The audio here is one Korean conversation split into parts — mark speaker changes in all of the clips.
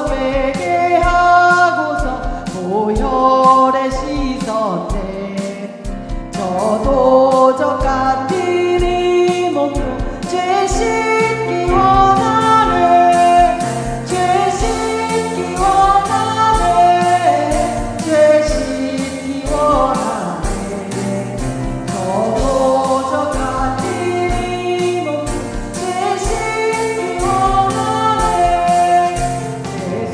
Speaker 1: 회개하고서 보혈에 씻었네. 저도 저 같은 이 몸도 죄 씻기 원하네. 죄 씻기 원하네. 죄 씻기 원하네. 저도 저 같은 이 몸도 죄 씻기 원하네. 죄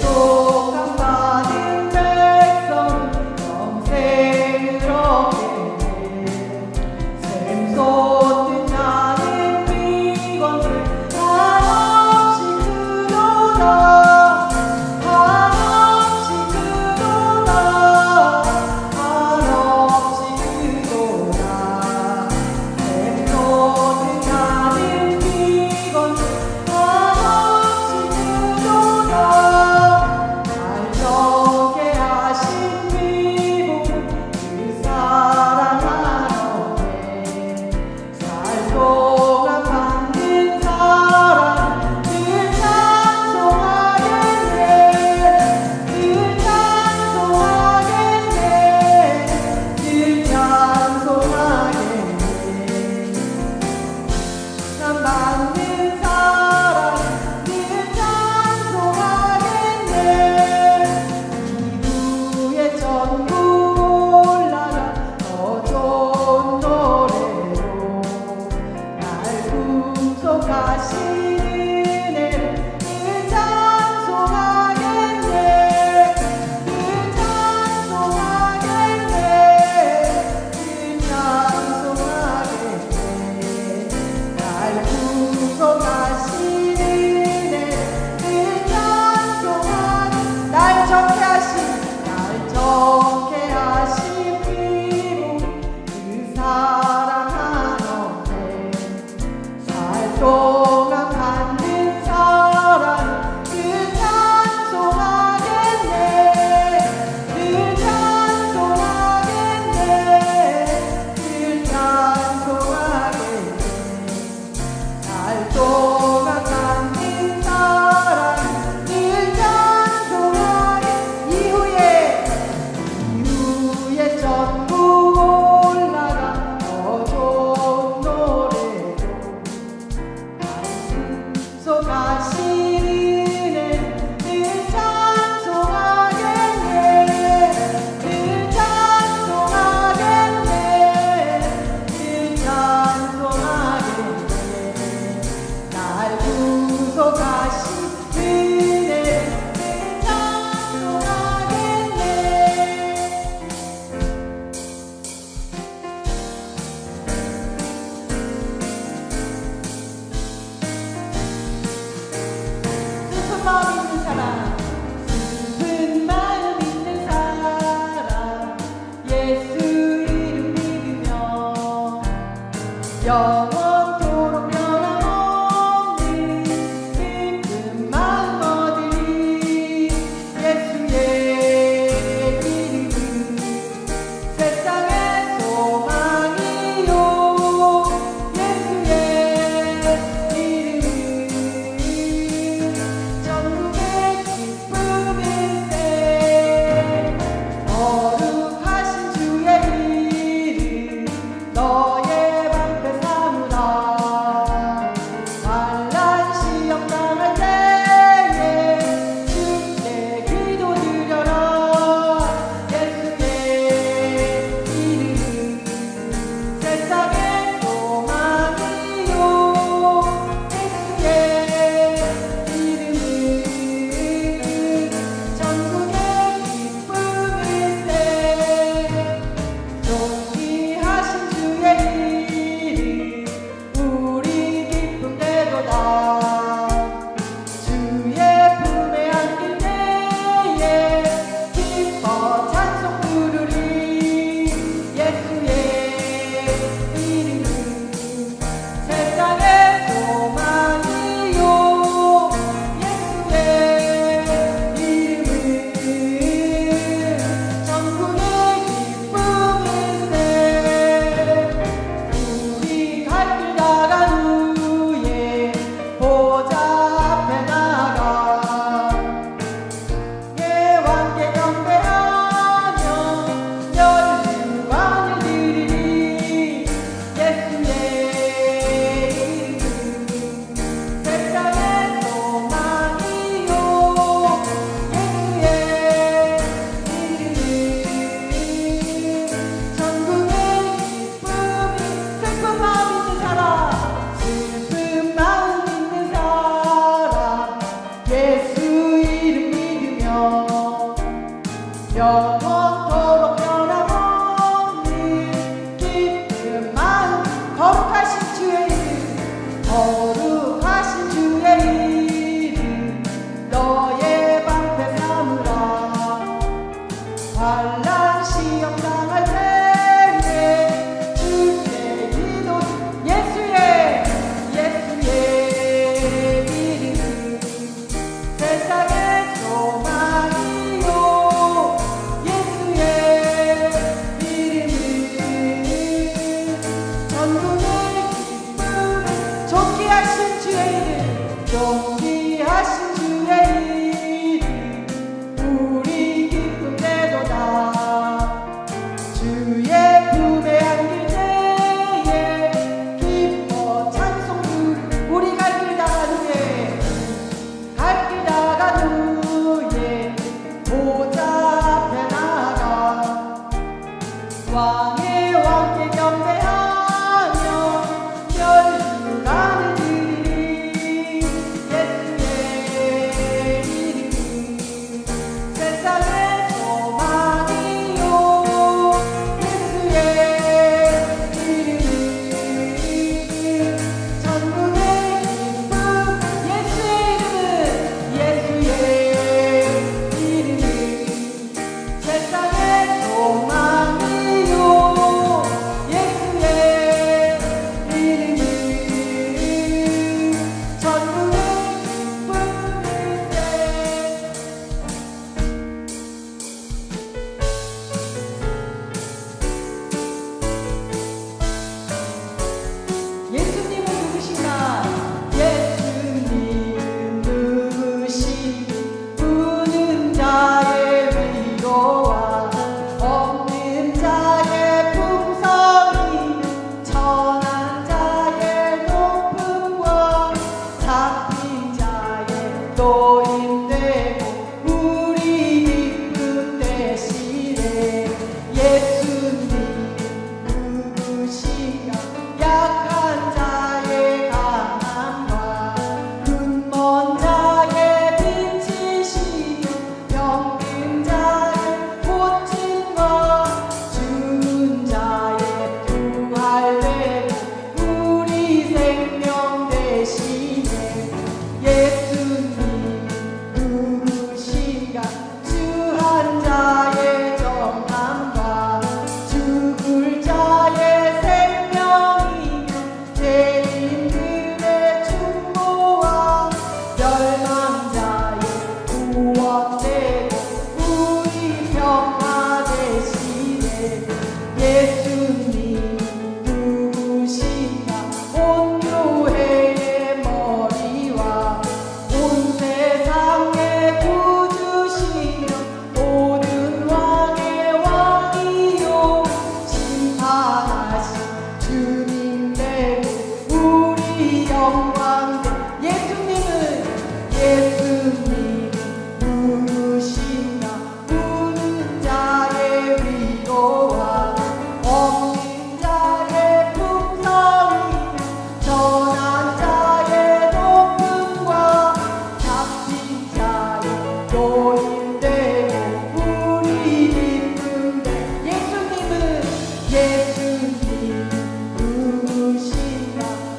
Speaker 1: 영원토록 변함없는 기쁜 마음 거룩하신 주의 이름 거룩하신 주의 이름 너의 방패 삼으라 환난 시험 당할 때에 주의 기도 예수의 이름 세상의 소망이요 예수의 이름은 전국의 기쁨 좋게 하신 주의 이름 존귀하신 주의 이름 우리 기쁨 되도다 주의 품에 안길 때에 기뻐 찬송 부르 우리 갈 길 다간 후에 보좌 앞에 나가 왕의 왕께 경배하며 열주가는 이름 예수의 이름 세상의 소망이요 예수의 이름 전국의 기쁨 예수의 이름은 세상의 소망이요 예수의 이름은 전국의 기쁨일세 예수님은 누구신가 예수님은 누구신 우는 자의 위로와 없는 자의 풍성이 천한 자의 높음과 잡힌 자의 노인되고 우리 기쁨 되시네 예수님 누구신가 약한 자의 강함과 눈먼 자의 빛이시며 병든 자의 고침과 죽은 자의 부활되고 우리 생명 되시네 예수님 누구신가 주한 자의 정함과 죽을 자의 생명이며 죄인들의 충고와 멸망자의 구원되고 우리 평화 되시네 예수님 누구신가 온 교회의 머리와 온 세상의 구주시며 모든 왕의 왕이요 심판하신 주님 되고 우리 영광 되 예수님은 누구신가 우는 자의 위로와 없는 자의 풍성이며 전한 자의 높음과 잡힌 자의 노인되고 우리 기쁨 되 예수님 누구신가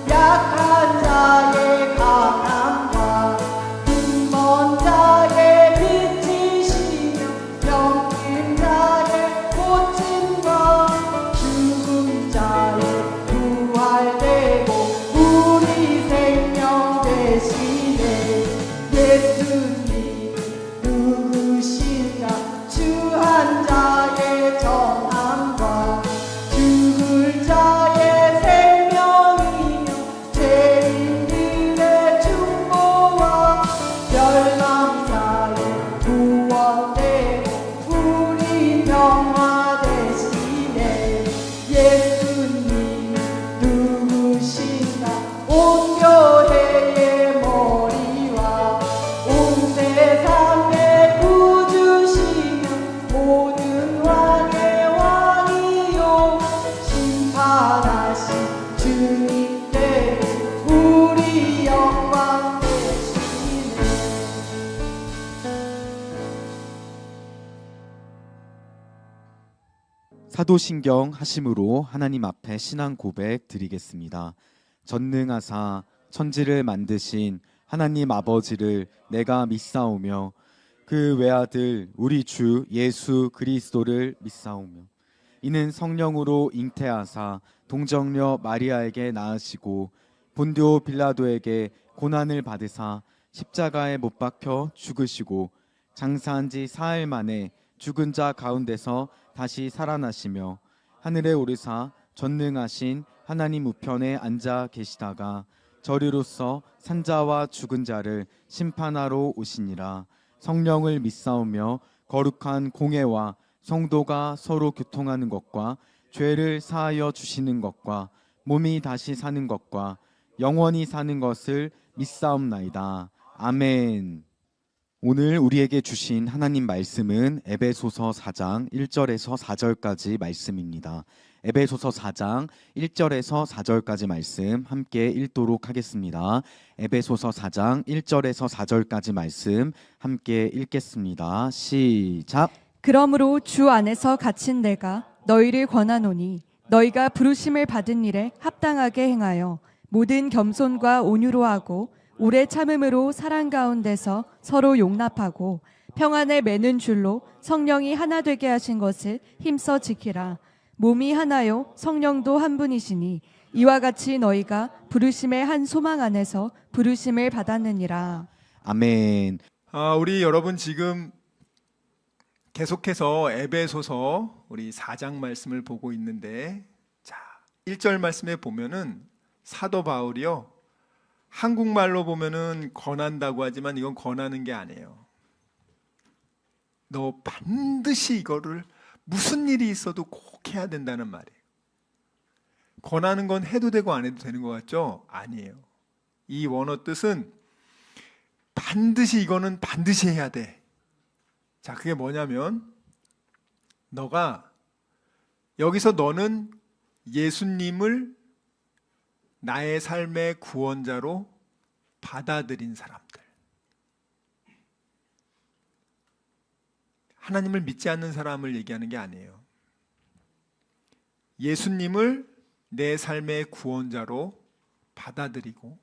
Speaker 1: 약한 자의 강함과 눈먼 자의 빛이시며 병든 자의 고침과 죽은 자의 부활되고 우리 생명 되시네 예수님 누구
Speaker 2: 사도신경 하심으로 하나님 앞에 신앙 고백 드리겠습니다. 전능하사 천지를 만드신 하나님 아버지를 내가 믿사오며 그 외아들 우리 주 예수 그리스도를 믿사오며 이는 성령으로 잉태하사 동정녀 마리아에게 낳으시고 본디오 빌라도에게 고난을 받으사 십자가에 못 박혀 죽으시고 장사한 지 사흘 만에 죽은 자 가운데서 다시 살아나시며 하늘에 오르사 전능하신 하나님 우편에 앉아 계시다가 저리로서 산자와 죽은 자를 심판하러 오시니라. 성령을 믿사오며 거룩한 공회와 성도가 서로 교통하는 것과 죄를 사하여 주시는 것과 몸이 다시 사는 것과 영원히 사는 것을 믿사옵나이다. 아멘. 오늘 우리에게 주신 하나님 말씀은 에베소서 4장 1절에서 4절까지 말씀입니다. 에베소서 4장 1절에서 4절까지 말씀 함께 읽도록 하겠습니다. 에베소서 4장 1절에서 4절까지 말씀 함께 읽겠습니다. 시작.
Speaker 3: 그러므로 주 안에서 갇힌 내가 너희를 권하노니 너희가 부르심을 받은 일에 합당하게 행하여 모든 겸손과 온유로 하고 오래 참음으로 사랑 가운데서 서로 용납하고 평안에 매는 줄로 성령이 하나 되게 하신 것을 힘써 지키라. 몸이 하나요 성령도 한 분이시니 이와 같이 너희가 부르심의 한 소망 안에서 부르심을 받았느니라.
Speaker 2: 아멘.
Speaker 4: 우리 여러분 지금 계속해서 에베소서 우리 4장 말씀을 보고 있는데, 자, 1절 말씀에 보면은 사도 바울이요, 한국말로 보면은 권한다고 하지만 이건 권하는 게 아니에요. 너 반드시 이거를 무슨 일이 있어도 꼭 해야 된다는 말이에요. 권하는 건 해도 되고 안 해도 되는 것 같죠? 아니에요. 이 원어 뜻은 반드시 이거는 반드시 해야 돼. 자, 그게 뭐냐면 너가 여기서 너는 예수님을 나의 삶의 구원자로 받아들인 사람들, 하나님을 믿지 않는 사람을 얘기하는 게 아니에요. 예수님을 내 삶의 구원자로 받아들이고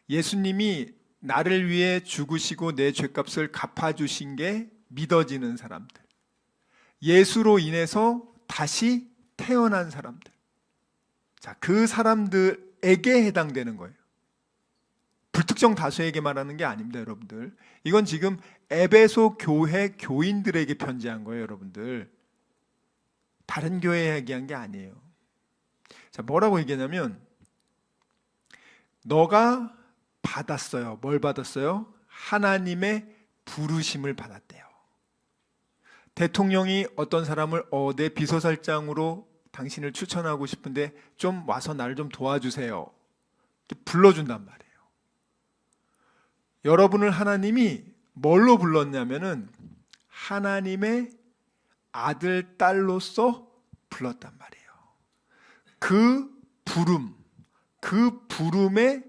Speaker 4: 예수님이 나를 위해 죽으시고 내 죄값을 갚아주신 게 믿어지는 사람들, 예수로 인해서 다시 태어난 사람들, 자, 그 사람들에게 해당되는 거예요. 불특정 다수에게 말하는 게 아닙니다, 여러분들. 이건 지금 에베소 교회 교인들에게 편지한 거예요, 여러분들. 다른 교회에 얘기한 게 아니에요. 자, 뭐라고 얘기하냐면 너가 받았어요. 뭘 받았어요? 하나님의 부르심을 받았대요. 대통령이 어떤 사람을 내 비서실장으로 당신을 추천하고 싶은데 좀 와서 나를 좀 도와주세요. 이렇게 불러준단 말이에요. 여러분을 하나님이 뭘로 불렀냐면은 하나님의 아들, 딸로서 불렀단 말이에요. 그 부름, 그 부름에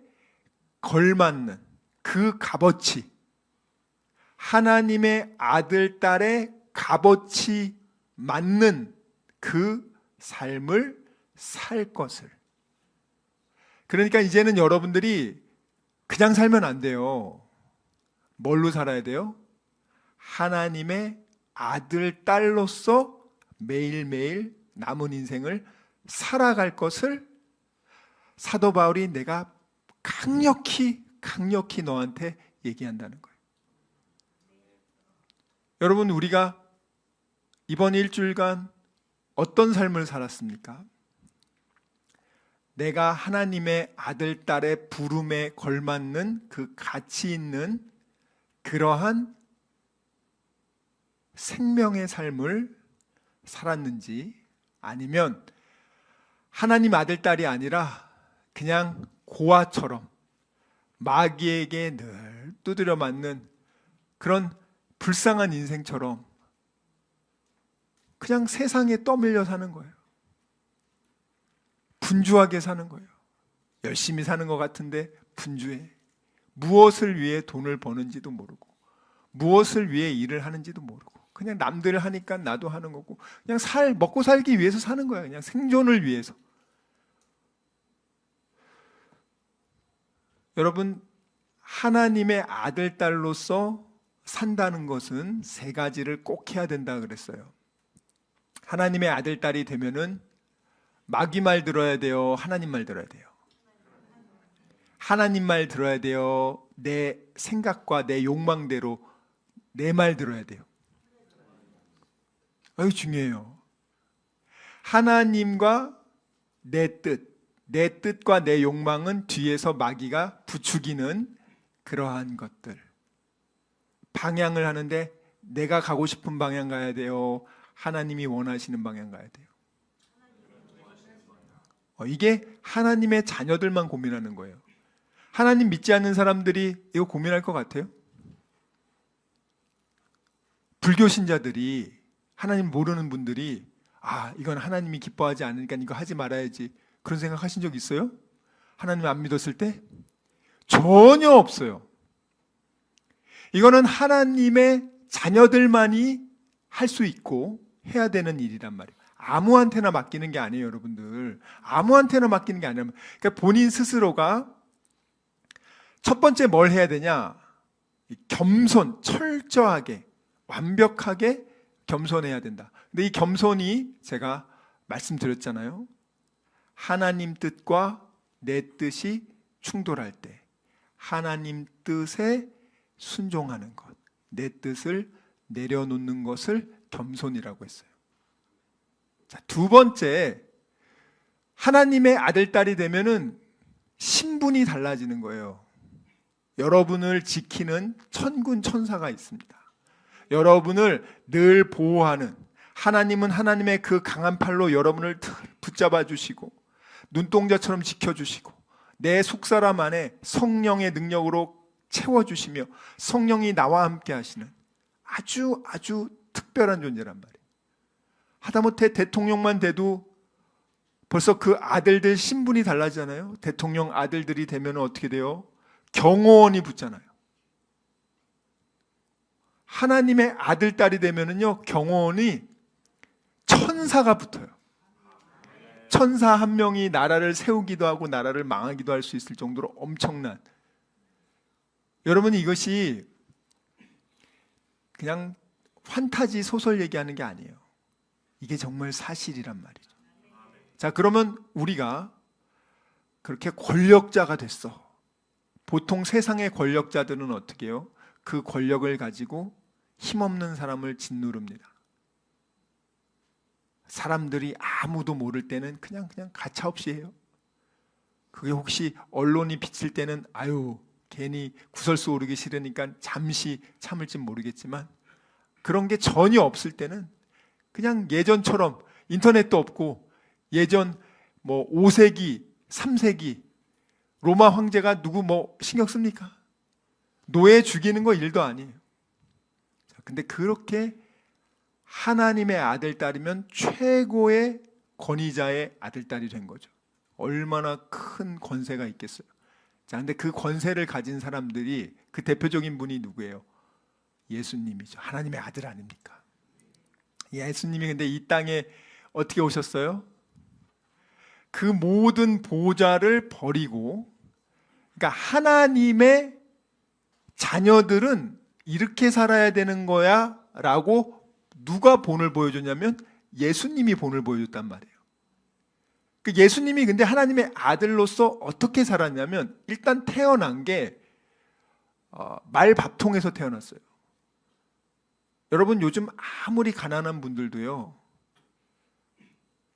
Speaker 4: 걸맞는 그 값어치, 하나님의 아들, 딸의 값어치 맞는 그 삶을 살 것을. 그러니까 이제는 여러분들이 그냥 살면 안 돼요. 뭘로 살아야 돼요? 하나님의 아들, 딸로서 매일매일 남은 인생을 살아갈 것을 사도 바울이 내가 강력히 너한테 얘기한다는 거예요. 여러분, 우리가 이번 일주일간 어떤 삶을 살았습니까? 내가 하나님의 아들, 딸의 부름에 걸맞는 그 가치 있는 그러한 생명의 삶을 살았는지, 아니면 하나님 아들, 딸이 아니라 그냥 고아처럼 마귀에게 늘 두드려 맞는 그런 불쌍한 인생처럼 그냥 세상에 떠밀려 사는 거예요. 분주하게 사는 거예요. 열심히 사는 것 같은데 분주해. 무엇을 위해 돈을 버는지도 모르고 무엇을 위해 일을 하는지도 모르고 그냥 남들 하니까 나도 하는 거고, 그냥 먹고 살기 위해서 사는 거야. 그냥 생존을 위해서. 여러분, 하나님의 아들, 딸로서 산다는 것은 세 가지를 꼭 해야 된다 그랬어요. 하나님의 아들, 딸이 되면은 마귀 말 들어야 돼요? 하나님 말 들어야 돼요? 하나님 말 들어야 돼요? 내 생각과 내 욕망대로 내 말 들어야 돼요? 이거 중요해요. 하나님과 내 뜻과 내 욕망은 뒤에서 마귀가 부추기는 그러한 것들. 방향을 하는데 내가 가고 싶은 방향 가야 돼요? 하나님이 원하시는 방향 가야 돼요? 이게 하나님의 자녀들만 고민하는 거예요. 하나님 믿지 않는 사람들이 이거 고민할 것 같아요? 불교 신자들이, 하나님 모르는 분들이 이건 하나님이 기뻐하지 않으니까 이거 하지 말아야지, 그런 생각 하신 적 있어요? 하나님 안 믿었을 때? 전혀 없어요. 이거는 하나님의 자녀들만이 할 수 있고 해야 되는 일이란 말이에요. 아무한테나 맡기는 게 아니에요, 여러분들. 아무한테나 맡기는 게 아니라, 그러니까 본인 스스로가 첫 번째 뭘 해야 되냐? 겸손, 철저하게, 완벽하게 겸손해야 된다. 근데 이 겸손이 제가 말씀드렸잖아요. 하나님 뜻과 내 뜻이 충돌할 때 하나님 뜻에 순종하는 것, 내 뜻을 내려놓는 것을 겸손이라고 했어요. 자, 두 번째, 하나님의 아들, 딸이 되면은 신분이 달라지는 거예요. 여러분을 지키는 천군 천사가 있습니다. 여러분을 늘 보호하는, 하나님은 하나님의 그 강한 팔로 여러분을 붙잡아 주시고 눈동자처럼 지켜주시고 내 속사람 안에 성령의 능력으로 채워주시며 성령이 나와 함께 하시는 아주 특별한 존재란 말이에요. 하다못해 대통령만 돼도 벌써 그 아들들 신분이 달라지잖아요. 대통령 아들들이 되면 어떻게 돼요? 경호원이 붙잖아요. 하나님의 아들, 딸이 되면은요, 경호원이 천사가 붙어요. 천사 한 명이 나라를 세우기도 하고 나라를 망하기도 할 수 있을 정도로 엄청난. 여러분, 이것이 그냥 판타지 소설 얘기하는 게 아니에요. 이게 정말 사실이란 말이죠. 자, 그러면 우리가 그렇게 권력자가 됐어. 보통 세상의 권력자들은 어떻게 해요? 그 권력을 가지고 힘없는 사람을 짓누릅니다. 사람들이 아무도 모를 때는 그냥 가차없이 해요. 그게 혹시 언론이 비칠 때는 괜히 구설수 오르기 싫으니까 잠시 참을진 모르겠지만, 그런 게 전혀 없을 때는 그냥 예전처럼 인터넷도 없고, 예전 5세기, 3세기 로마 황제가 누구 신경 씁니까? 노예 죽이는 거 일도 아니에요. 근데 그렇게 하나님의 아들, 딸이면 최고의 권위자의 아들, 딸이 된 거죠. 얼마나 큰 권세가 있겠어요. 자, 근데 그 권세를 가진 사람들이, 그 대표적인 분이 누구예요? 예수님이죠. 하나님의 아들 아닙니까? 예수님이 근데 이 땅에 어떻게 오셨어요? 그 모든 보좌를 버리고, 그러니까 하나님의 자녀들은 이렇게 살아야 되는 거야 라고 누가 본을 보여줬냐면 예수님이 본을 보여줬단 말이에요. 그 예수님이 근데 하나님의 아들로서 어떻게 살았냐면, 일단 태어난 게 말밥통에서 태어났어요. 여러분, 요즘 아무리 가난한 분들도요,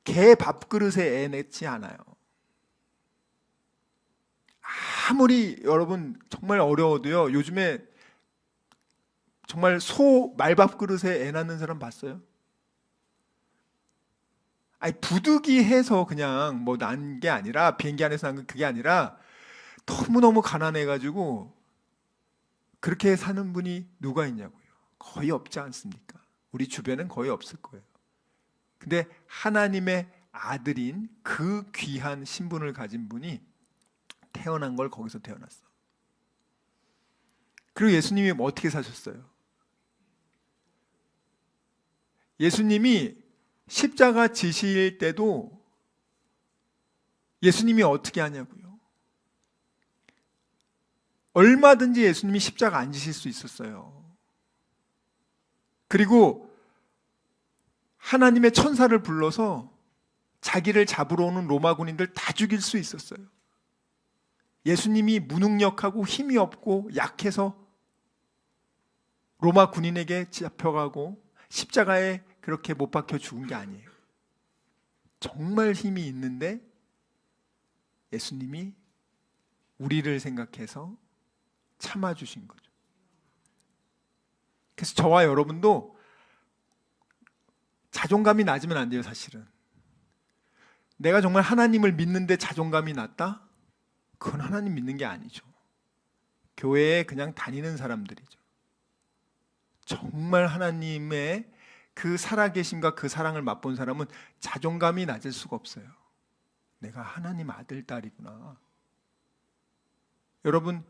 Speaker 4: 개 밥그릇에 애 낳지 않아요. 아무리 여러분 정말 어려워도요, 요즘에 정말 소 말밥그릇에 애 낳는 사람 봤어요? 부득이 해서 그냥 난 게 아니라, 비행기 안에서 난 그게 아니라 너무너무 가난해가지고 그렇게 사는 분이 누가 있냐고요. 거의 없지 않습니까? 우리 주변엔 거의 없을 거예요. 근데 하나님의 아들인 그 귀한 신분을 가진 분이 태어난 걸 거기서 태어났어. 그리고 예수님이 어떻게 사셨어요? 예수님이 십자가 지실 때도 예수님이 어떻게 하냐고요. 얼마든지 예수님이 십자가 안 지실 수 있었어요. 그리고 하나님의 천사를 불러서 자기를 잡으러 오는 로마 군인들 다 죽일 수 있었어요. 예수님이 무능력하고 힘이 없고 약해서 로마 군인에게 잡혀가고 십자가에 그렇게 못 박혀 죽은 게 아니에요. 정말 힘이 있는데 예수님이 우리를 생각해서 참아주신 거죠. 그래서 저와 여러분도 자존감이 낮으면 안 돼요, 사실은. 내가 정말 하나님을 믿는데 자존감이 낮다? 그건 하나님 믿는 게 아니죠. 교회에 그냥 다니는 사람들이죠. 정말 하나님의 그 살아계심과 그 사랑을 맛본 사람은 자존감이 낮을 수가 없어요. 내가 하나님 아들, 딸이구나. 여러분,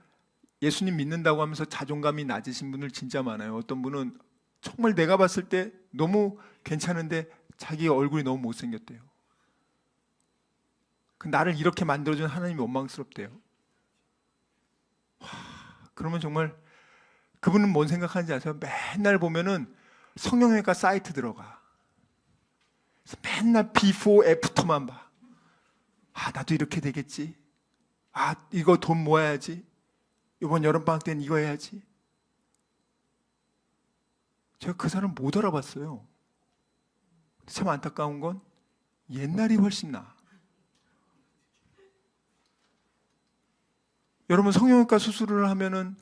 Speaker 4: 예수님 믿는다고 하면서 자존감이 낮으신 분들 진짜 많아요. 어떤 분은 정말 내가 봤을 때 너무 괜찮은데 자기 얼굴이 너무 못생겼대요. 나를 이렇게 만들어준 하나님이 원망스럽대요. 그러면 정말 그분은 뭔 생각하는지 아세요? 맨날 보면은 성형외과 사이트 들어가. 맨날 비포 애프터만 봐. 나도 이렇게 되겠지. 이거 돈 모아야지. 이번 여름방학 때는 이거 해야지. 제가 그 사람 못 알아봤어요. 참 안타까운 건 옛날이 훨씬 나아. 여러분, 성형외과 수술을 하면은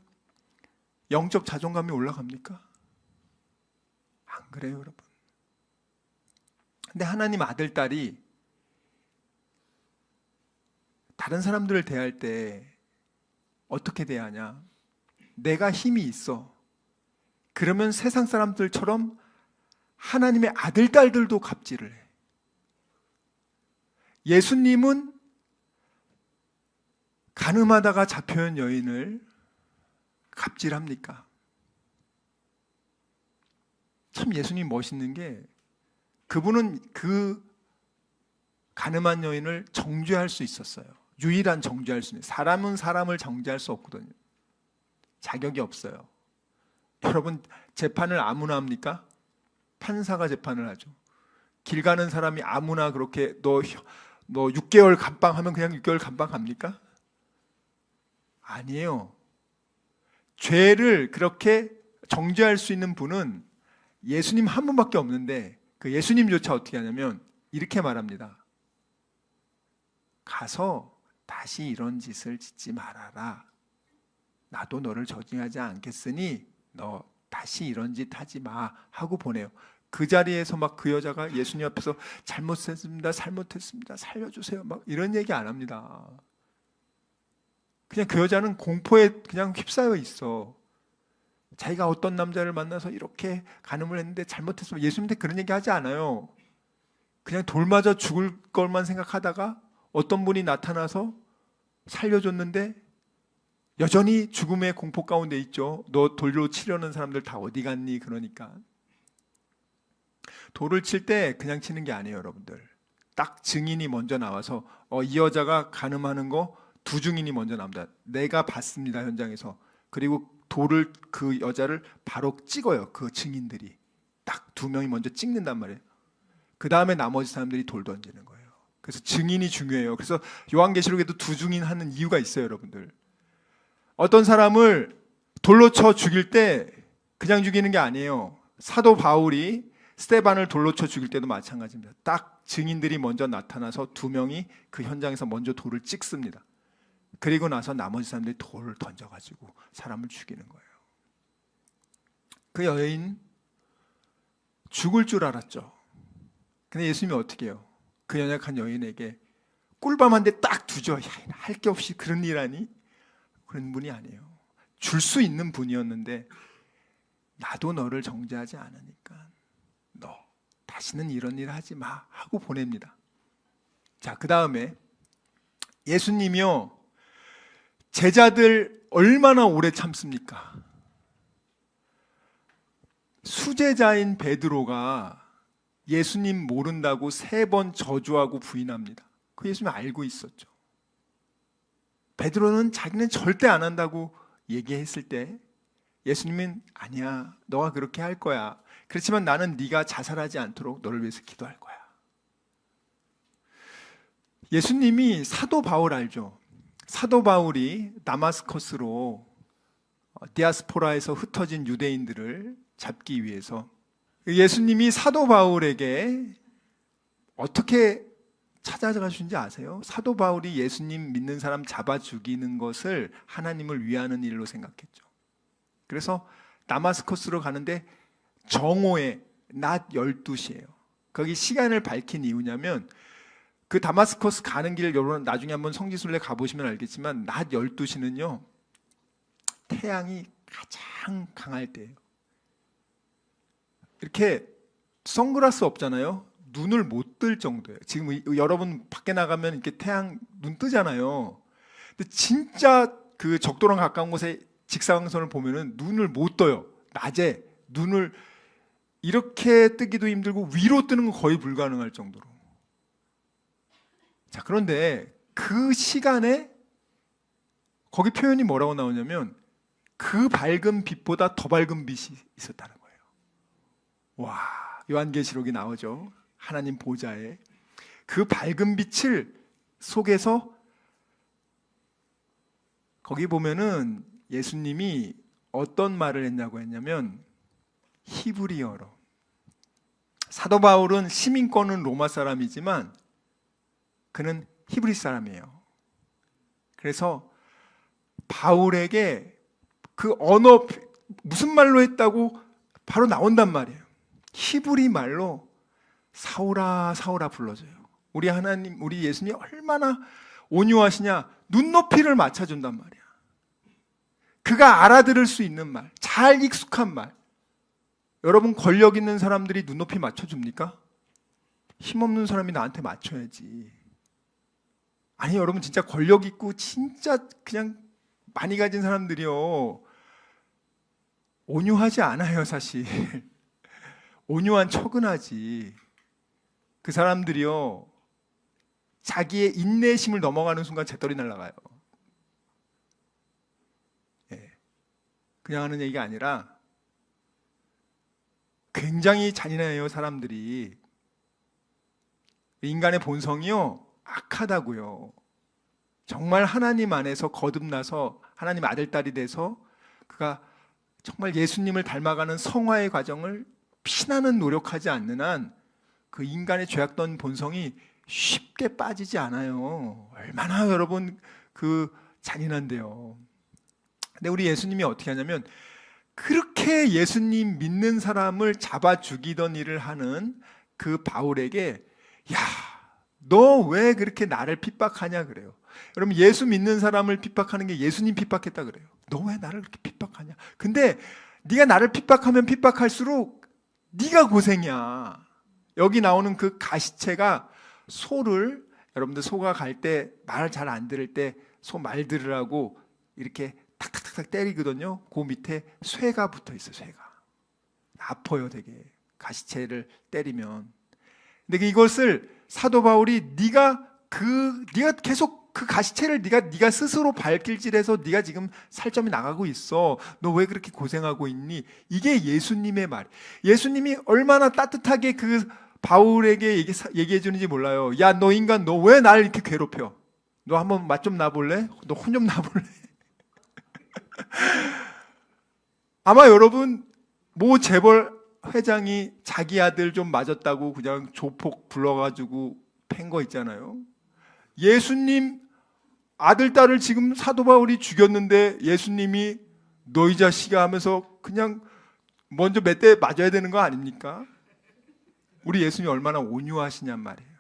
Speaker 4: 영적 자존감이 올라갑니까? 안 그래요, 여러분. 근데 하나님 아들, 딸이 다른 사람들을 대할 때 어떻게 대하냐? 내가 힘이 있어. 그러면 세상 사람들처럼 하나님의 아들, 딸들도 갑질을 해. 예수님은 가늠하다가 잡혀온 여인을 갑질합니까? 참 예수님 멋있는 게 그분은 그 가늠한 여인을 정죄할 수 있었어요. 유일한 정죄할 수 있는. 사람은 사람을 정죄할 수 없거든요. 자격이 없어요. 여러분, 재판을 아무나 합니까? 판사가 재판을 하죠. 길 가는 사람이 아무나 그렇게 너 6개월 감방하면 그냥 6개월 감방합니까? 아니에요. 죄를 그렇게 정죄할 수 있는 분은 예수님 한 분밖에 없는데 그 예수님조차 어떻게 하냐면 이렇게 말합니다. 가서 다시 이런 짓을 짓지 말아라. 나도 너를 저징하지 않겠으니 너 다시 이런 짓 하지 마 하고 보내요. 그 자리에서 막 그 여자가 예수님 앞에서 잘못했습니다, 살려주세요 막 이런 얘기 안 합니다. 그냥 그 여자는 공포에 그냥 휩싸여 있어. 자기가 어떤 남자를 만나서 이렇게 간음을 했는데 잘못했으면 예수님한테 그런 얘기 하지 않아요. 그냥 돌 맞아 죽을 것만 생각하다가 어떤 분이 나타나서 살려줬는데 여전히 죽음의 공포 가운데 있죠. 너 돌로 치려는 사람들 다 어디 갔니? 그러니까 돌을 칠 때 그냥 치는 게 아니에요, 여러분들. 딱 증인이 먼저 나와서 이 여자가 간음하는 거 두 증인이 먼저 나옵니다. 내가 봤습니다, 현장에서. 그리고 돌을 그 여자를 바로 찍어요. 그 증인들이 딱 2명이 먼저 찍는단 말이에요. 그 다음에 나머지 사람들이 돌 던지는 거예요. 그래서 증인이 중요해요. 그래서 요한계시록에도 2증인 하는 이유가 있어요, 여러분들. 어떤 사람을 돌로 쳐 죽일 때 그냥 죽이는 게 아니에요. 사도 바울이 스데반을 돌로 쳐 죽일 때도 마찬가지입니다. 딱 증인들이 먼저 나타나서 2명이 그 현장에서 먼저 돌을 찍습니다. 그리고 나서 나머지 사람들이 돌을 던져가지고 사람을 죽이는 거예요. 그 여인 죽을 줄 알았죠. 근데 예수님이 어떻게 해요? 그 연약한 여인에게 꿀밤 한 대 딱 두죠. 할 게 없이 그런 일 하니? 그런 분이 아니에요. 줄 수 있는 분이었는데 나도 너를 정죄하지 않으니까 너 다시는 이런 일 하지 마 하고 보냅니다. 자, 그 다음에 예수님이요, 제자들 얼마나 오래 참습니까? 수제자인 베드로가 예수님 모른다고 3번 저주하고 부인합니다. 그 예수님 알고 있었죠. 베드로는 자기는 절대 안 한다고 얘기했을 때 예수님은 아니야, 너가 그렇게 할 거야. 그렇지만 나는 네가 자살하지 않도록 너를 위해서 기도할 거야. 예수님이 사도 바울 알죠? 사도 바울이 다마스커스로 디아스포라에서 흩어진 유대인들을 잡기 위해서 예수님이 사도 바울에게 어떻게 찾아가신지 아세요? 사도 바울이 예수님 믿는 사람 잡아 죽이는 것을 하나님을 위하는 일로 생각했죠. 그래서 다마스커스로 가는데 정오에 낮 12시예요. 거기 시간을 밝힌 이유냐면 그 다마스커스 가는 길, 여러분 나중에 한번 성지순례 가보시면 알겠지만 낮 12시는요 태양이 가장 강할 때예요. 이렇게 선글라스 없잖아요. 눈을 못 뜰 정도예요. 지금 여러분 밖에 나가면 이렇게 태양 눈 뜨잖아요. 근데 진짜 그 적도랑 가까운 곳에 직사광선을 보면은 눈을 못 떠요. 낮에 눈을 이렇게 뜨기도 힘들고 위로 뜨는 건 거의 불가능할 정도로. 자, 그런데 그 시간에 거기 표현이 뭐라고 나오냐면 그 밝은 빛보다 더 밝은 빛이 있었다는 거예요. 와, 요한계시록이 나오죠. 하나님 보좌에 그 밝은 빛을 속에서 거기 보면은 예수님이 어떤 말을 했냐고 했냐면 히브리어로. 사도 바울은 시민권은 로마 사람이지만 그는 히브리 사람이에요. 그래서 바울에게 그 언어 무슨 말로 했다고 바로 나온단 말이에요. 히브리 말로 사울아 사울아 불러줘요. 우리 하나님, 우리 예수님이 얼마나 온유하시냐. 눈높이를 맞춰준단 말이야. 그가 알아들을 수 있는 말, 잘 익숙한 말. 여러분 권력 있는 사람들이 눈높이 맞춰줍니까? 힘없는 사람이 나한테 맞춰야지. 아니 여러분 진짜 권력 있고 진짜 그냥 많이 가진 사람들이요 온유하지 않아요 사실. 온유한 척은 하지. 그 사람들이요 자기의 인내심을 넘어가는 순간 재떨이 날아가요. 예. 그냥 하는 얘기가 아니라 굉장히 잔인해요 사람들이. 인간의 본성이요 악하다고요. 정말 하나님 안에서 거듭나서 하나님 아들 딸이 돼서 그가 정말 예수님을 닮아가는 성화의 과정을 피나는 노력하지 않는 한 그 인간의 죄악된 본성이 쉽게 빠지지 않아요. 얼마나 여러분 그 잔인한데요. 근데 우리 예수님이 어떻게 하냐면 그렇게 예수님 믿는 사람을 잡아 죽이던 일을 하는 그 바울에게 야, 너 왜 그렇게 나를 핍박하냐 그래요. 여러분 예수 믿는 사람을 핍박하는 게 예수님 핍박했다 그래요. 너 왜 나를 그렇게 핍박하냐. 근데 네가 나를 핍박하면 핍박할수록 네가 고생이야. 여기 나오는 그 가시체가 소를, 여러분들 소가 갈 때 말 잘 안 들을 때 소 말 들으라고 이렇게 탁탁탁탁 때리거든요. 그 밑에 쇠가 붙어 있어요. 쇠가 아파요 되게 가시체를 때리면. 근데 이것을 사도 바울이 네가 계속 그 가시체를 네가 스스로 발길질해서 네가 지금 살점이 나가고 있어. 너 왜 그렇게 고생하고 있니? 이게 예수님의 말. 예수님이 얼마나 따뜻하게 그 바울에게 얘기해 주는지 몰라요. 야, 너 인간, 너 왜 날 이렇게 괴롭혀? 너 한번 맛 좀 놔볼래? 너 혼 좀 놔볼래? 아마 여러분 모 재벌 회장이 자기 아들 좀 맞았다고 그냥 조폭 불러가지고 팬 거 있잖아요. 예수님 아들 딸을 지금 사도 바울이 죽였는데 예수님이 너 이 자식아 하면서 그냥 먼저 몇 대 맞아야 되는 거 아닙니까? 우리 예수님이 얼마나 온유하시냔 말이에요.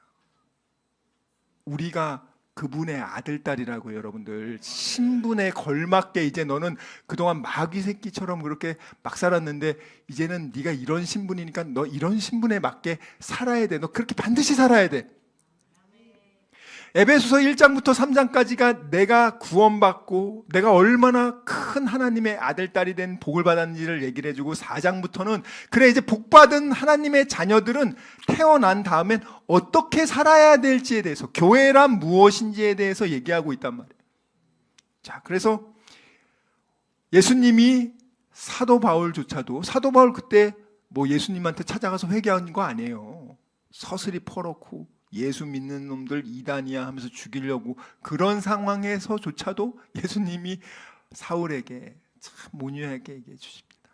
Speaker 4: 우리가 그분의 아들 딸이라고 여러분들. 신분에 걸맞게 이제 너는 그동안 마귀 새끼처럼 그렇게 막 살았는데 이제는 네가 이런 신분이니까 너 이런 신분에 맞게 살아야 돼. 너 그렇게 반드시 살아야 돼. 에베소서 1장부터 3장까지가 내가 구원받고 내가 얼마나 큰 하나님의 아들, 딸이 된 복을 받았는지를 얘기를 해주고, 4장부터는 그래 이제 복받은 하나님의 자녀들은 태어난 다음엔 어떻게 살아야 될지에 대해서, 교회란 무엇인지에 대해서 얘기하고 있단 말이에요. 자, 그래서 예수님이 사도 바울조차도, 사도 바울 그때 뭐 예수님한테 찾아가서 회개한 거 아니에요. 서슬이 퍼놓고 예수 믿는 놈들 이단이야 하면서 죽이려고, 그런 상황에서조차도 예수님이 사울에게 참 온유하게 얘기해 주십니다.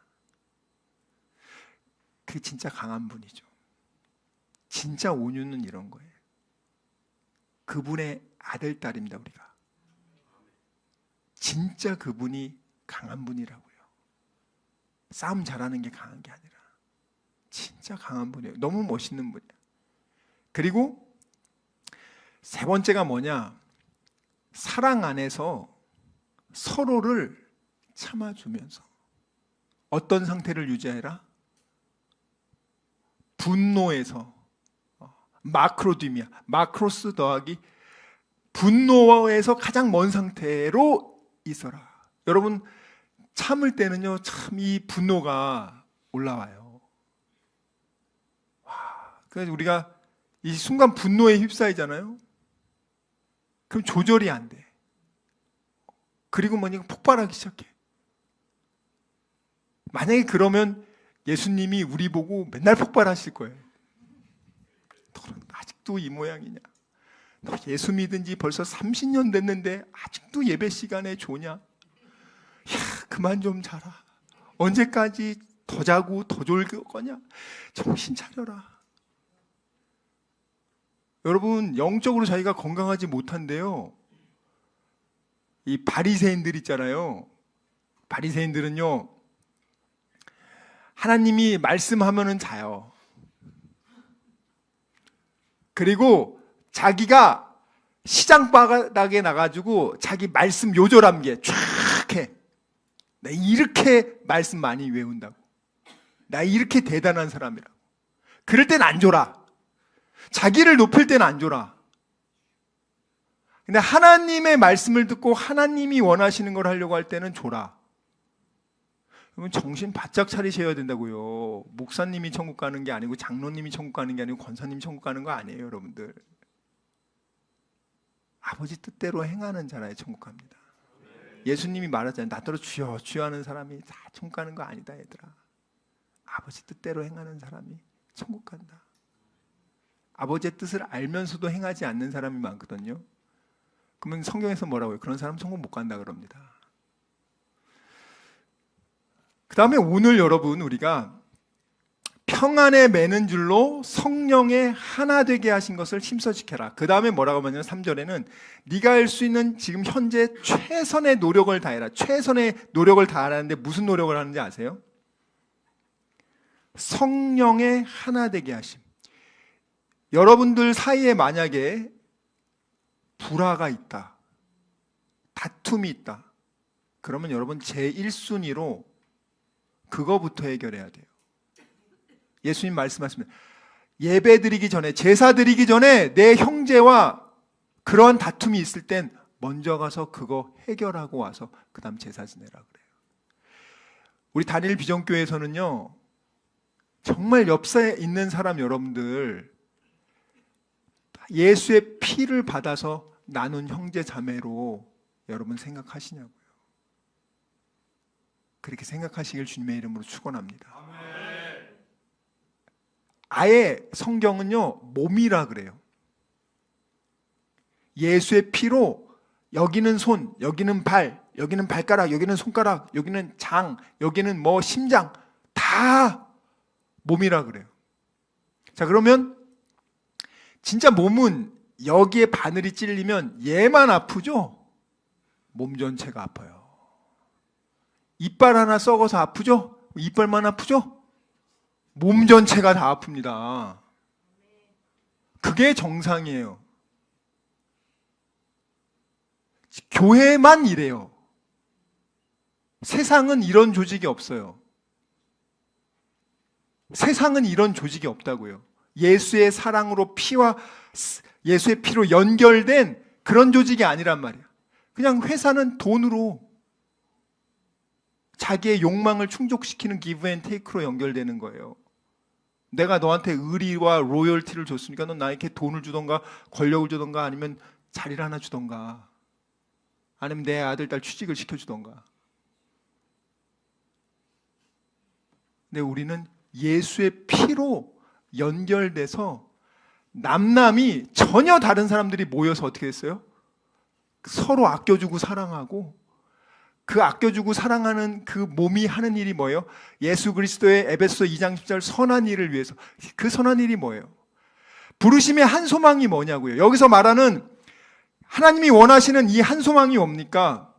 Speaker 4: 그게 진짜 강한 분이죠. 진짜 온유는 이런 거예요. 그분의 아들, 딸입니다, 우리가. 진짜 그분이 강한 분이라고요. 싸움 잘하는 게 강한 게 아니라 진짜 강한 분이에요. 너무 멋있는 분이에요. 그리고 세 번째가 뭐냐? 사랑 안에서 서로를 참아주면서 어떤 상태를 유지해라? 분노에서, 마크로디미아, 마크로스 더하기 분노에서 가장 먼 상태로 있어라. 여러분, 참을 때는요, 참 이 분노가 올라와요. 그래서 우리가 이 순간 분노에 휩싸이잖아요. 그럼 조절이 안 돼. 그리고 뭐냐, 폭발하기 시작해. 만약에 그러면 예수님이 우리 보고 맨날 폭발하실 거예요. 너는 아직도 이 모양이냐? 너 예수 믿은 지 벌써 30년 됐는데 아직도 예배 시간에 조냐? 야, 그만 좀 자라. 언제까지 더 자고 더 졸 거냐? 정신 차려라. 여러분, 영적으로 자기가 건강하지 못한데요, 이 바리새인들 있잖아요. 바리새인들은요, 하나님이 말씀하면은 자요. 그리고 자기가 시장 바닥에 나가지고 자기 말씀 요절한 게 쫙 해. 나 이렇게 말씀 많이 외운다고. 나 이렇게 대단한 사람이라고. 그럴 땐 안 줘라. 자기를 높일 때는 안 줘라. 근데 하나님의 말씀을 듣고 하나님이 원하시는 걸 하려고 할 때는 줘라. 그러면 정신 바짝 차리셔야 된다고요. 목사님이 천국 가는 게 아니고, 장로님이 천국 가는 게 아니고, 권사님이 천국 가는 거 아니에요, 여러분들. 아버지 뜻대로 행하는 자라야 천국 갑니다. 예수님이 말하잖아요. 나더러 주여 주여 하는 사람이 다 천국 가는 거 아니다, 얘들아. 아버지 뜻대로 행하는 사람이 천국 간다. 아버지의 뜻을 알면서도 행하지 않는 사람이 많거든요. 그러면 성경에서 뭐라고 해요? 그런 사람 천국 못 간다 그럽니다. 그 다음에 오늘 여러분, 우리가 평안에 매는 줄로 성령의 하나 되게 하신 것을 힘써 지켜라. 그 다음에 뭐라고 하냐면 3절에는 네가 할 수 있는 지금 현재 최선의 노력을 다해라. 최선의 노력을 다하라는데 무슨 노력을 하는지 아세요? 성령의 하나 되게 하심. 여러분들 사이에 만약에 불화가 있다, 다툼이 있다, 그러면 여러분 제1순위로 그거부터 해결해야 돼요. 예수님 말씀하십니다. 예배 드리기 전에, 제사 드리기 전에 내 형제와 그런 다툼이 있을 땐 먼저 가서 그거 해결하고 와서 그 다음 제사 지내라 그래요. 우리 단일 비전교회에서는요, 정말 옆에 있는 사람 여러분들 예수의 피를 받아서 나눈 형제 자매로 여러분 생각하시냐고요. 그렇게 생각하시길 주님의 이름으로 축원합니다. 아예 성경은요, 몸이라 그래요. 예수의 피로 여기는 손, 여기는 발, 여기는 발가락, 여기는 손가락, 여기는 장, 여기는 뭐 심장, 다 몸이라 그래요. 자, 그러면 진짜 몸은 여기에 바늘이 찔리면 얘만 아프죠? 몸 전체가 아파요. 이빨 하나 썩어서 아프죠? 이빨만 아프죠? 몸 전체가 다 아픕니다. 그게 정상이에요. 교회만 이래요. 세상은 이런 조직이 없어요. 세상은 이런 조직이 없다고요. 예수의 사랑으로 피와 예수의 피로 연결된 그런 조직이 아니란 말이야. 그냥 회사는 돈으로 자기의 욕망을 충족시키는 기브 앤 테이크로 연결되는 거예요. 내가 너한테 의리와 로열티를 줬으니까 넌 나에게 돈을 주던가 권력을 주던가 아니면 자리를 하나 주던가 아니면 내 아들 딸 취직을 시켜주던가. 근데 우리는 예수의 피로 연결돼서 남남이 전혀 다른 사람들이 모여서 어떻게 됐어요? 서로 아껴주고 사랑하고 그 아껴주고 사랑하는 그 몸이 하는 일이 뭐예요? 예수 그리스도의 에베소 2장 10절 선한 일을 위해서. 그 선한 일이 뭐예요? 부르심의 한 소망이 뭐냐고요. 여기서 말하는 하나님이 원하시는 이 한 소망이 뭡니까?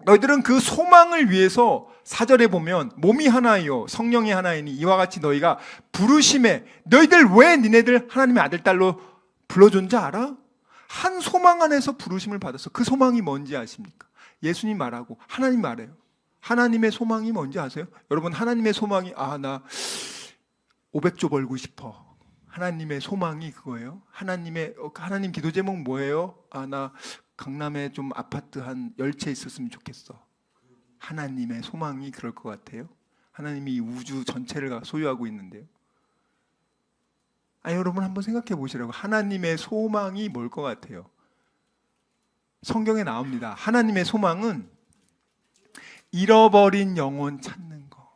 Speaker 4: 너희들은 그 소망을 위해서 4절에 보면 몸이 하나이요 성령이 하나이니 이와 같이 너희가 부르심에 너희들 왜 니네들 하나님의 아들 딸로 불러준 줄 알아? 한 소망 안에서 부르심을 받았어. 그 소망이 뭔지 아십니까? 예수님 말하고 하나님 말해요. 하나님의 소망이 뭔지 아세요? 여러분 하나님의 소망이 나 500조 벌고 싶어. 하나님의 소망이 그거예요. 하나님 기도 제목 뭐예요? 나 강남에 좀 아파트 한 10채 있었으면 좋겠어. 하나님의 소망이 그럴 것 같아요? 하나님이 이 우주 전체를 소유하고 있는데요. 여러분 한번 생각해 보시라고. 하나님의 소망이 뭘 것 같아요? 성경에 나옵니다. 하나님의 소망은 잃어버린 영혼 찾는 거.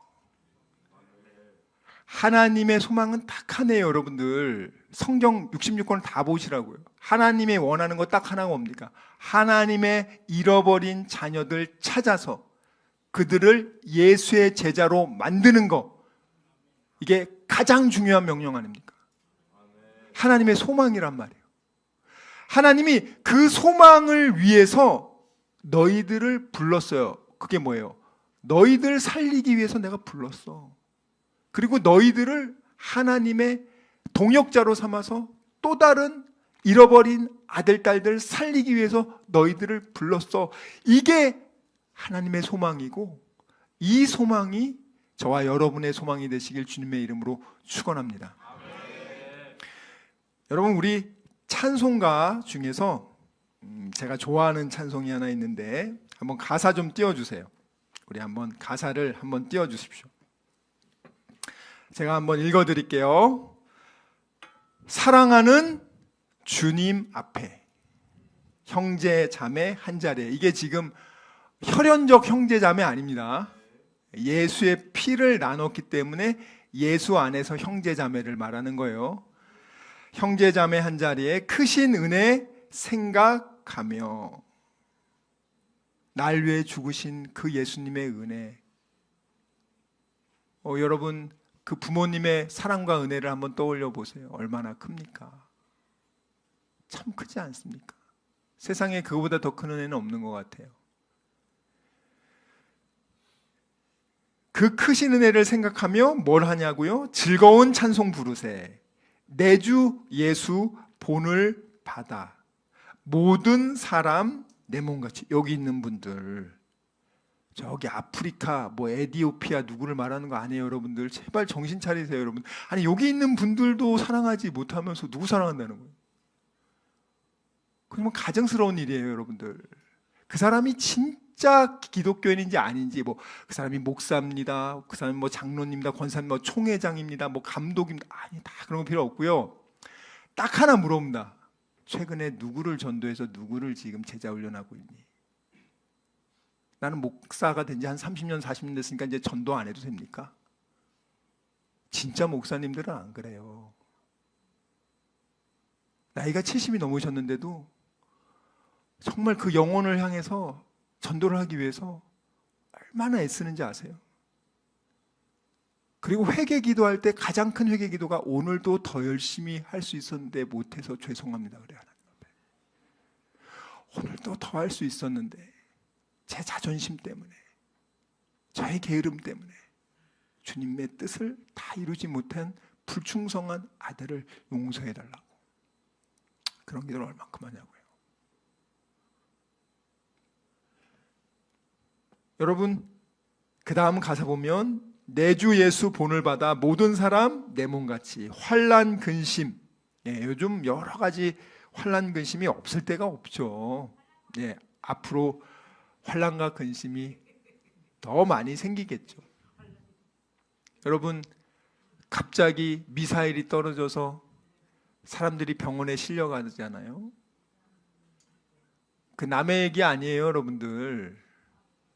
Speaker 4: 하나님의 소망은 딱 하나예요, 여러분들. 성경 66권을 다 보시라고요. 하나님의 원하는 거 딱 하나가 뭡니까? 하나님의 잃어버린 자녀들 찾아서 그들을 예수의 제자로 만드는 거. 이게 가장 중요한 명령 아닙니까? 하나님의 소망이란 말이에요. 하나님이 그 소망을 위해서 너희들을 불렀어요. 그게 뭐예요? 너희들 살리기 위해서 내가 불렀어. 그리고 너희들을 하나님의 동역자로 삼아서 또 다른 잃어버린 아들, 딸들 살리기 위해서 너희들을 불렀어. 이게 하나님의 소망이고 이 소망이 저와 여러분의 소망이 되시길 주님의 이름으로 축원합니다. 여러분 우리 찬송가 중에서 제가 좋아하는 찬송이 하나 있는데 한번 가사 좀 띄워주세요. 우리 한번 가사를 한번 띄워주십시오. 제가 한번 읽어드릴게요. 사랑하는 주님 앞에 형제 자매 한 자리에. 이게 지금 혈연적 형제 자매 아닙니다. 예수의 피를 나눴기 때문에 예수 안에서 형제 자매를 말하는 거예요. 형제 자매 한 자리에 크신 은혜 생각하며 날 위해 죽으신 그 예수님의 은혜. 여러분 그 부모님의 사랑과 은혜를 한번 떠올려 보세요. 얼마나 큽니까? 참 크지 않습니까? 세상에 그거보다 더 큰 은혜는 없는 것 같아요. 그 크신 은혜를 생각하며 뭘 하냐고요? 즐거운 찬송 부르세. 내 주 예수 본을 받아. 모든 사람 내 몸같이. 여기 있는 분들 저기 아프리카 에디오피아 누구를 말하는 거 아니에요. 여러분들 제발 정신 차리세요. 여러분 아니 여기 있는 분들도 사랑하지 못하면서 누구 사랑한다는 거예요? 그러면 가증스러운 일이에요. 여러분들 그 사람이 진짜 기독교인인지 아닌지 그 사람이 목사입니다. 그 사람이 장로님입니다. 권사님 총회장입니다. 감독입니다. 아니 다 그런 거 필요 없고요. 딱 하나 물어봅니다. 최근에 누구를 전도해서 누구를 지금 제자 훈련하고 있니? 나는 목사가 된 지 한 30년 40년 됐으니까 이제 전도 안 해도 됩니까? 진짜 목사님들은 안 그래요. 나이가 70이 넘으셨는데도 정말 그 영혼을 향해서 전도를 하기 위해서 얼마나 애쓰는지 아세요? 그리고 회개 기도할 때 가장 큰 회개 기도가 오늘도 더 열심히 할 수 있었는데 못해서 죄송합니다. 그래 하나님 앞에. 오늘도 더 할 수 있었는데 제 자존심 때문에 저의 게으름 때문에 주님의 뜻을 다 이루지 못한 불충성한 아들을 용서해달라고. 그런 기도를 얼만큼 하냐고요. 여러분 그 다음 가사 보면 내 주 예수 본을 받아 모든 사람 내 몸같이 환난 근심. 요즘 여러 가지 환난 근심이 없을 때가 없죠. 예, 앞으로 환난과 근심이 더 많이 생기겠죠. 여러분, 갑자기 미사일이 떨어져서 사람들이 병원에 실려가잖아요. 그 남의 얘기 아니에요, 여러분들.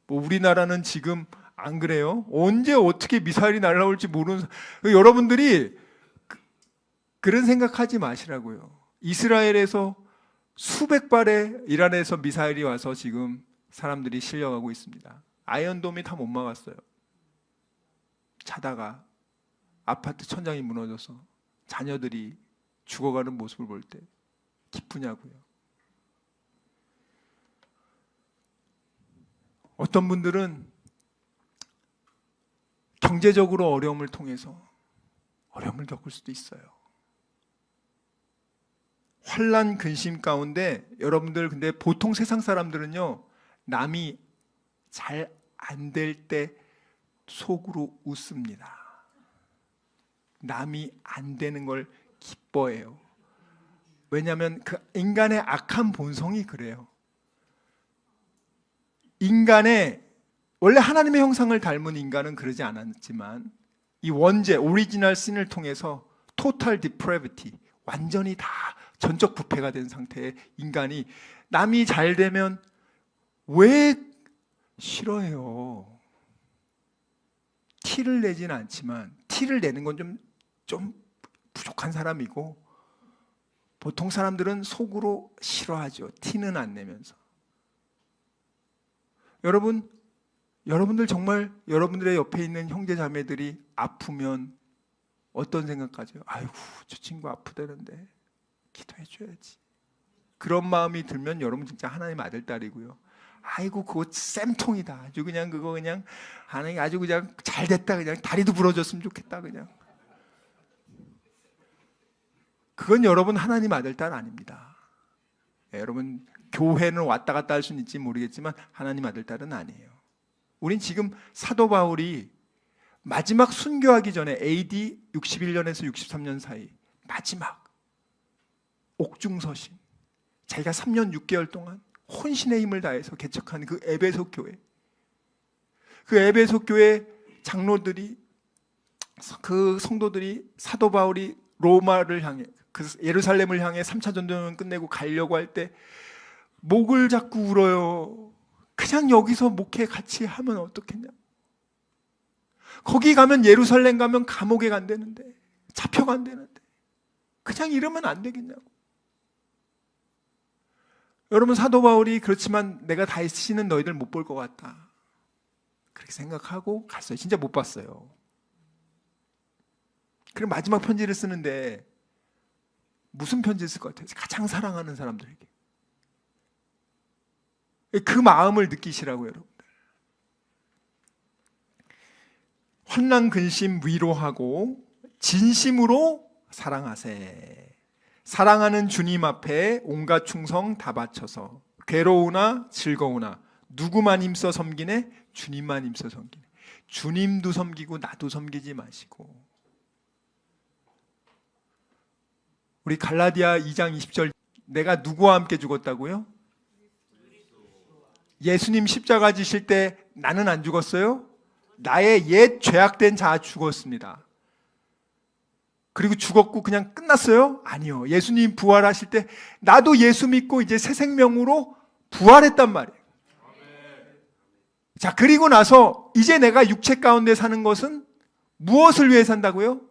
Speaker 4: 뭐 우리나라는 지금 안 그래요? 언제 어떻게 미사일이 날아올지 모르는 여러분들이 그런 생각하지 마시라고요. 이스라엘에서 수백 발의 이란에서 미사일이 와서 지금 사람들이 실려가고 있습니다. 아이언돔이 다 못 막았어요. 자다가 아파트 천장이 무너져서 자녀들이 죽어가는 모습을 볼 때 기쁘냐고요. 어떤 분들은 경제적으로 어려움을 통해서 어려움을 겪을 수도 있어요. 환난 근심 가운데 여러분들, 근데 보통 세상 사람들은요, 남이 잘 안 될 때 속으로 웃습니다. 남이 안 되는 걸 기뻐해요. 왜냐하면 그 인간의 악한 본성이 그래요. 인간의 원래 하나님의 형상을 닮은 인간은 그러지 않았지만 이 원죄 오리지널 신을 통해서 토탈 디프레비티, 완전히 다 전적 부패가 된 상태의 인간이 남이 잘 되면 왜 싫어해요? 티를 내지는 않지만 티를 내는 건 좀 부족한 사람이고, 보통 사람들은 속으로 싫어하죠. 티는 안 내면서. 여러분들 정말 여러분들의 옆에 있는 형제 자매들이 아프면 어떤 생각하죠? 아이고, 저 친구 아프다는데 기도해 줘야지. 그런 마음이 들면 여러분 진짜 하나님 아들 딸이고요. 아이고, 그거 쌤통이다. 아주 그냥 그거 그냥 하나님 아주 그냥 잘 됐다. 그냥 다리도 부러졌으면 좋겠다. 그냥. 그건 여러분 하나님 아들 딸 아닙니다. 여러분 교회는 왔다 갔다 할 수는 있지 모르겠지만 하나님 아들 딸은 아니에요. 우린 지금 사도 바울이 마지막 순교하기 전에 AD 61년에서 63년 사이 마지막 옥중서신, 자기가 3년 6개월 동안 혼신의 힘을 다해서 개척한 그 에베소 교회, 그 에베소 교회 장로들이, 그 성도들이 사도 바울이 로마를 향해, 그 예루살렘을 향해 3차 전도여행을 끝내고 가려고 할 때 목을 잡고 울어요. 그냥 여기서 목회 같이 하면 어떻겠냐? 거기 가면, 예루살렘 가면 감옥에 간다는데, 잡혀간다는데 그냥 이러면 안 되겠냐고. 여러분, 사도 바울이 그렇지만 내가 다시는 너희들 못 볼 것 같다 그렇게 생각하고 갔어요. 진짜 못 봤어요. 그럼 마지막 편지를 쓰는데 무슨 편지를 쓸 것 같아요? 가장 사랑하는 사람들에게. 그 마음을 느끼시라고요, 여러분들. 환난 근심 위로하고 진심으로 사랑하세. 사랑하는 주님 앞에 온갖 충성 다 바쳐서 괴로우나 즐거우나 누구만 힘써 섬기네? 주님만 힘써 섬기네. 주님도 섬기고 나도 섬기지 마시고. 우리 갈라디아 2장 20절, 내가 누구와 함께 죽었다고요? 예수님 십자가 지실 때 나는 안 죽었어요? 나의 옛 죄악된 자 죽었습니다. 그리고 죽었고 그냥 끝났어요? 아니요. 예수님 부활하실 때 나도 예수 믿고 이제 새 생명으로 부활했단 말이에요. 자, 그리고 나서 이제 내가 육체 가운데 사는 것은 무엇을 위해 산다고요?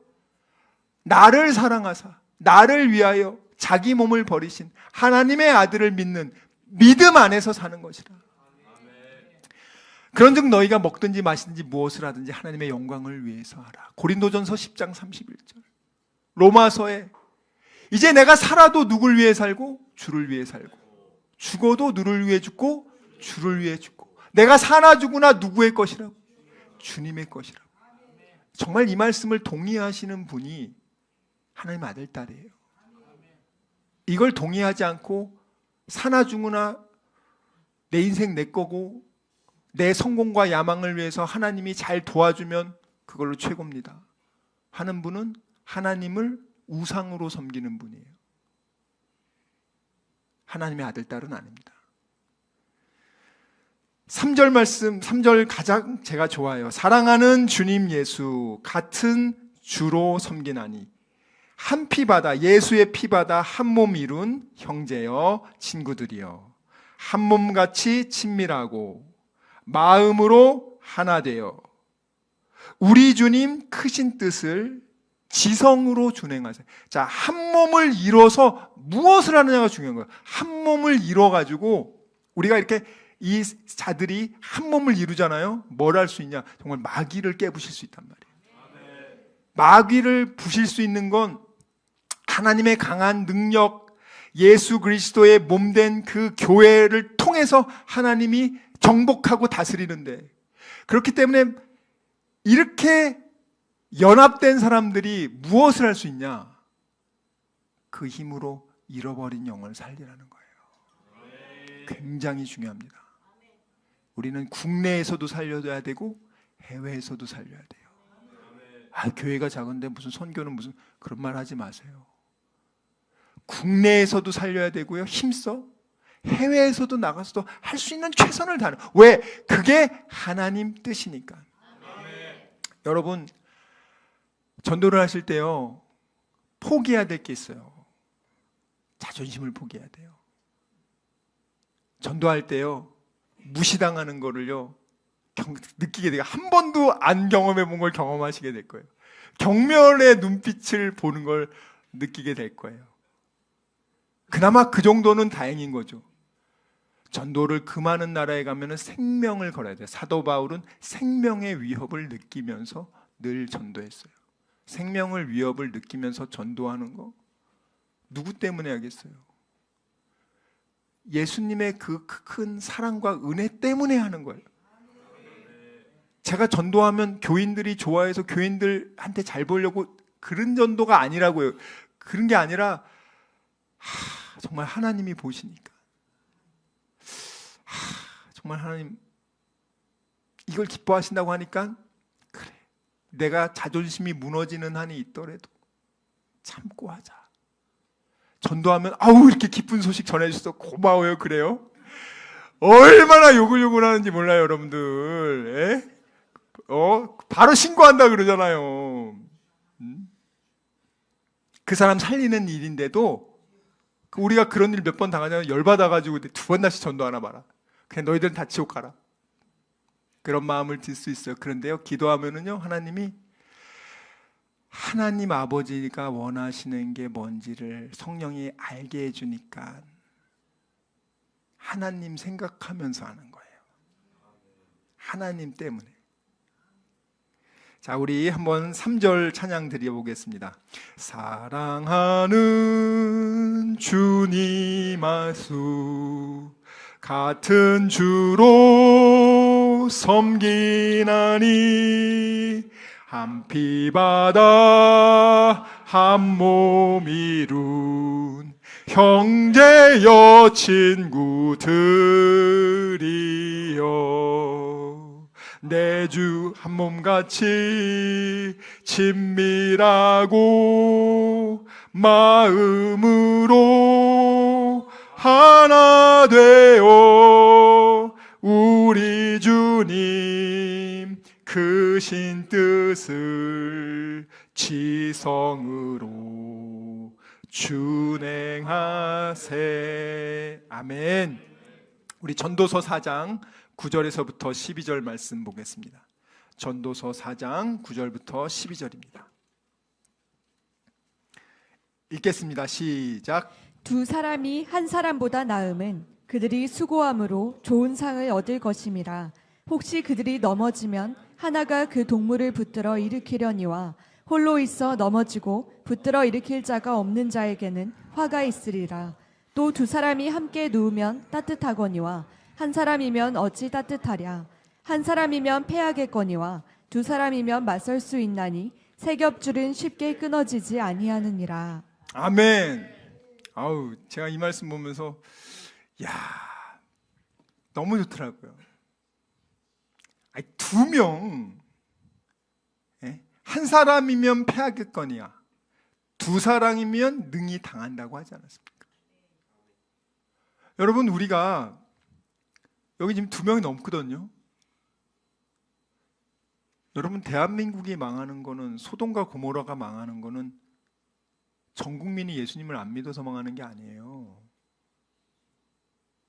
Speaker 4: 나를 사랑하사 나를 위하여 자기 몸을 버리신 하나님의 아들을 믿는 믿음 안에서 사는 것이라. 그런즉 너희가 먹든지 마시든지 무엇을 하든지 하나님의 영광을 위해서 하라. 고린도전서 10장 31절. 로마서에 이제 내가 살아도 누굴 위해 살고? 주를 위해 살고, 죽어도 누를 위해 죽고 주를 위해 죽고. 내가 사나 죽으나 누구의 것이라고? 주님의 것이라고. 정말 이 말씀을 동의하시는 분이 하나님 아들 딸이에요. 이걸 동의하지 않고 사나 죽으나 내 인생 내 거고 내 성공과 야망을 위해서 하나님이 잘 도와주면 그걸로 최고입니다 하는 분은 하나님을 우상으로 섬기는 분이에요. 하나님의 아들, 딸은 아닙니다. 3절 말씀, 3절 가장 제가 좋아요. 사랑하는 주님 예수 같은 주로 섬기나니 한 피바다, 예수의 피바다 한 몸 이룬 형제여 친구들이여 한 몸같이 친밀하고 마음으로 하나 되어 우리 주님 크신 뜻을 지성으로 준행하세요. 자, 한 몸을 이뤄서 무엇을 하느냐가 중요한 거예요. 한 몸을 이뤄가지고 우리가 이렇게 이 자들이 한 몸을 이루잖아요. 뭘 할 수 있냐? 정말 마귀를 깨부실 수 있단 말이에요. 마귀를 부실 수 있는 건 하나님의 강한 능력, 예수 그리스도의 몸된 그 교회를 통해서 하나님이 정복하고 다스리는데, 그렇기 때문에 이렇게 연합된 사람들이 무엇을 할 수 있냐? 그 힘으로 잃어버린 영혼을 살리라는 거예요. 굉장히 중요합니다. 우리는 국내에서도 살려야 되고 해외에서도 살려야 돼요. 아, 교회가 작은데 무슨 선교는 무슨, 그런 말 하지 마세요. 국내에서도 살려야 되고요, 힘써 해외에서도 나가서도 할 수 있는 최선을 다하는. 왜? 그게 하나님 뜻이니까. 여러분, 전도를 하실 때요, 포기해야 될 게 있어요. 자존심을 포기해야 돼요. 전도할 때요, 무시당하는 거를요 느끼게 돼요. 한 번도 안 경험해 본 걸 경험하시게 될 거예요. 경멸의 눈빛을 보는 걸 느끼게 될 거예요. 그나마 그 정도는 다행인 거죠. 전도를 그 많은 나라에 가면 생명을 걸어야 돼요. 사도 바울은 생명의 위협을 느끼면서 늘 전도했어요. 생명을 위협을 느끼면서 전도하는 거 누구 때문에 하겠어요? 예수님의 그 큰 사랑과 은혜 때문에 하는 거예요. 제가 전도하면 교인들이 좋아해서 교인들한테 잘 보려고 그런 전도가 아니라고요. 그런 게 아니라 정말 하나님이 보시니까, 정말 하나님 이걸 기뻐하신다고 하니까, 그래, 내가 자존심이 무너지는 한이 있더라도 참고 하자. 전도하면 아우 이렇게 기쁜 소식 전해주셔서 고마워요. 그래요? 얼마나 욕을 하는지 몰라요, 여러분들. 에? 바로 신고한다 그러잖아요. 그 사람 살리는 일인데도 우리가 그런 일 몇 번 당하냐면 열받아가지고 2번 다시 전도하나 봐라. 그냥 너희들은 다 지옥 가라. 그런 마음을 들 수 있어요. 그런데요, 기도하면은요, 하나님 아버지가 원하시는 게 뭔지를 성령이 알게 해주니까 하나님 생각하면서 하는 거예요. 하나님 때문에. 자, 우리 한번 3절 찬양 드려보겠습니다. 사랑하는 주님 아수 같은 주로 섬기나니 한 피바다 한 몸 이룬 형제여 친구들이여 내 주 한 몸같이 친밀하고 마음으로 하나 되어 우리 주님 크신 뜻을 지성으로 준행하세. 아멘. 우리 전도서 4장 9절에서부터 12절 말씀 보겠습니다. 전도서 4장 9절부터 12절입니다. 읽겠습니다. 시작.
Speaker 3: 두 사람이 한 사람보다 나음은 그들이 수고함으로 좋은 상을 얻을 것임이라. 혹시 그들이 넘어지면 하나가 그 동물을 붙들어 일으키려니와 홀로 있어 넘어지고 붙들어 일으킬 자가 없는 자에게는 화가 있으리라. 또 두 사람이 함께 누우면 따뜻하거니와 한 사람이면 어찌 따뜻하랴. 한 사람이면 패하겠거니와 두 사람이면 맞설 수 있나니 세 겹줄은 쉽게 끊어지지 아니하느니라.
Speaker 4: 아멘. 아우, 제가 이 말씀 보면서 너무 좋더라고요. 두 명, 한 사람이면 패하겠거니와 두 사람이면 능히 당한다고 하지 않았습니까? 여러분, 우리가 여기 지금 2명이 넘거든요. 여러분, 대한민국이 망하는 거는, 소돔과 고모라가 망하는 거는 전 국민이 예수님을 안 믿어서 망하는 게 아니에요.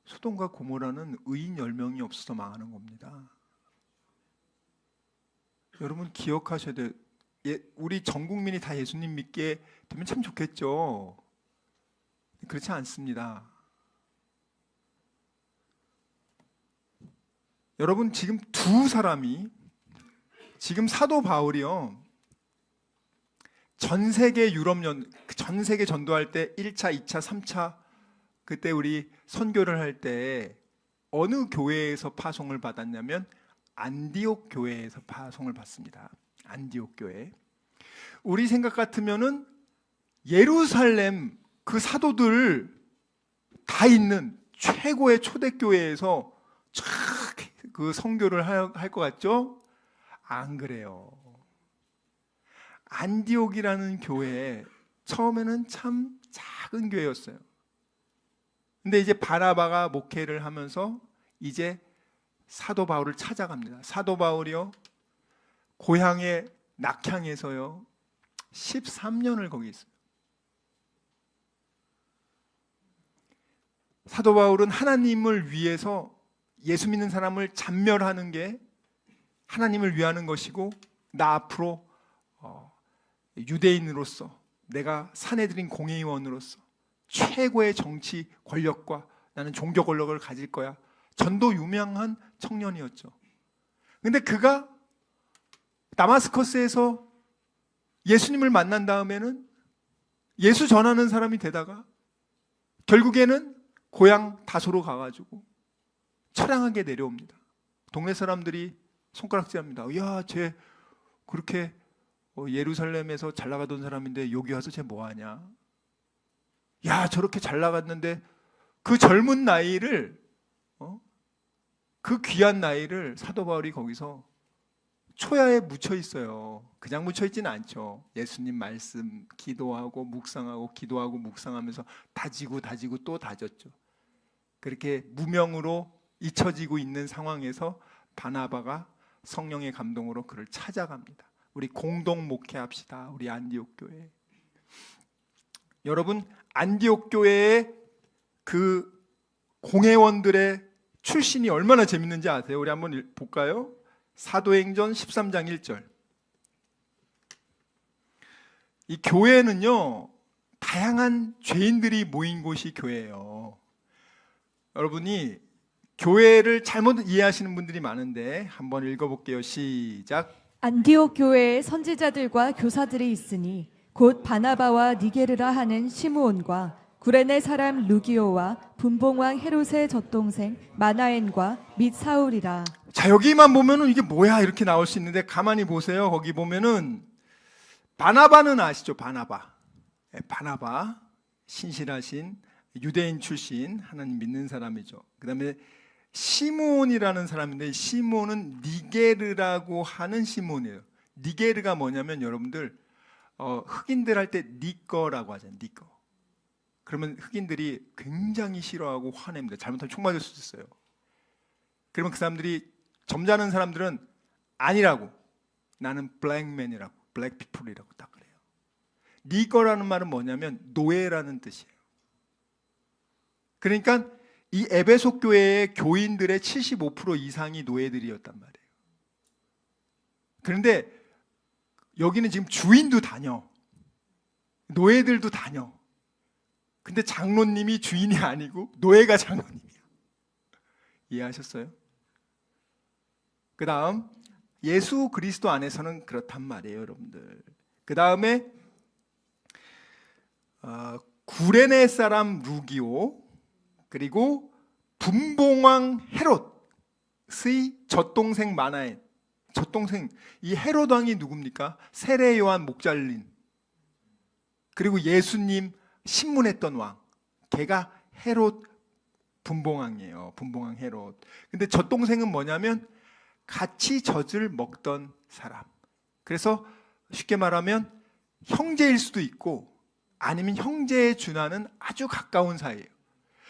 Speaker 4: 소돔과 고모라는 의인 10명이 없어서 망하는 겁니다. 여러분, 기억하셔야 돼요. 우리 전 국민이 다 예수님 믿게 되면 참 좋겠죠. 그렇지 않습니다. 여러분, 지금 2사람이, 지금 사도 바울이요, 전 세계 전 세계 전도할 때 1차, 2차, 3차 그때 우리 선교를 할 때 어느 교회에서 파송을 받았냐면 안디옥 교회에서 파송을 받습니다. 안디옥 교회. 우리 생각 같으면은 예루살렘 그 사도들 다 있는 최고의 초대교회에서 그 선교를 할 것 같죠? 안 그래요. 안디옥이라는 교회, 처음에는 참 작은 교회였어요. 근데 이제 바나바가 목회를 하면서 이제 사도 바울을 찾아갑니다. 사도 바울이요, 고향의 낙향에서요 13년을 거기 있어요. 사도 바울은 하나님을 위해서 예수 믿는 사람을 잔멸하는 게 하나님을 위하는 것이고, 나 앞으로 유대인으로서, 내가 사내들인 공회의원으로서 최고의 정치 권력과 나는 종교 권력을 가질 거야. 전도 유명한 청년이었죠. 근데 그가 다마스커스에서 예수님을 만난 다음에는 예수 전하는 사람이 되다가 결국에는 고향 다소로 가가지고 처량하게 내려옵니다. 동네 사람들이 손가락질합니다. 야, 쟤 그렇게 예루살렘에서 잘 나가던 사람인데 여기 와서 쟤 뭐하냐? 야, 저렇게 잘 나갔는데 그 젊은 나이를, 그 귀한 나이를 사도 바울이 거기서 초야에 묻혀 있어요. 그냥 묻혀 있지는 않죠. 예수님 말씀 기도하고 묵상하고 기도하고 묵상하면서 다지고 또 다졌죠. 그렇게 무명으로 잊혀지고 있는 상황에서 바나바가 성령의 감동으로 그를 찾아갑니다. 우리 공동 목회합시다. 우리 안디옥 교회. 여러분, 안디옥 교회의 그 공회원들의 출신이 얼마나 재밌는지 아세요? 우리 한번 볼까요? 사도행전 13장 1절. 이 교회는요, 다양한 죄인들이 모인 곳이 교회예요. 여러분이 교회를 잘못 이해하시는 분들이 많은데 한번 읽어볼게요. 시작.
Speaker 3: 안디옥 교회에 선지자들과 교사들이 있으니 곧 바나바와 니게르라 하는 시므온과 구레네 사람 루기오와 분봉왕 헤롯의 젖동생 마나엔과 및 사울이라.
Speaker 4: 자, 여기만 보면은 이게 뭐야 이렇게 나올 수 있는데 가만히 보세요. 거기 보면은 바나바는 아시죠? 바나바 신실하신 유대인 출신 하나님 믿는 사람이죠. 그 다음에 시므온이라는 사람인데, 시므온은 니게르라고 하는 시므온이에요. 니게르가 뭐냐면 여러분들 흑인들 할 때 니꺼라고 하잖아요. 니꺼. 그러면 흑인들이 굉장히 싫어하고 화냅니다. 잘못하면 총 맞을 수도 있어요. 그러면 그 사람들이, 점잖은 사람들은 아니라고, 나는 블랙맨이라고, 블랙피플이라고 딱 그래요. 니꺼라는 말은 뭐냐면 노예라는 뜻이에요. 그러니까 이 에베소 교회의 교인들의 75% 이상이 노예들이었단 말이에요. 그런데 여기는 지금 주인도 다녀, 노예들도 다녀. 근데 장로님이 주인이 아니고 노예가 장로님이야. 이해하셨어요? 그 다음 예수 그리스도 안에서는 그렇단 말이에요, 여러분들. 그 다음에 구레네 사람 루기오, 그리고 분봉왕 헤롯의 젖동생 마나엔. 젖동생, 이 헤롯 왕이 누굽니까? 세례 요한 목 잘린, 그리고 예수님 신문했던 왕, 걔가 헤롯 분봉왕이에요. 분봉왕 헤롯. 근데 젖동생은 뭐냐면 같이 젖을 먹던 사람. 그래서 쉽게 말하면 형제일 수도 있고 아니면 형제에 준하는 아주 가까운 사이예요.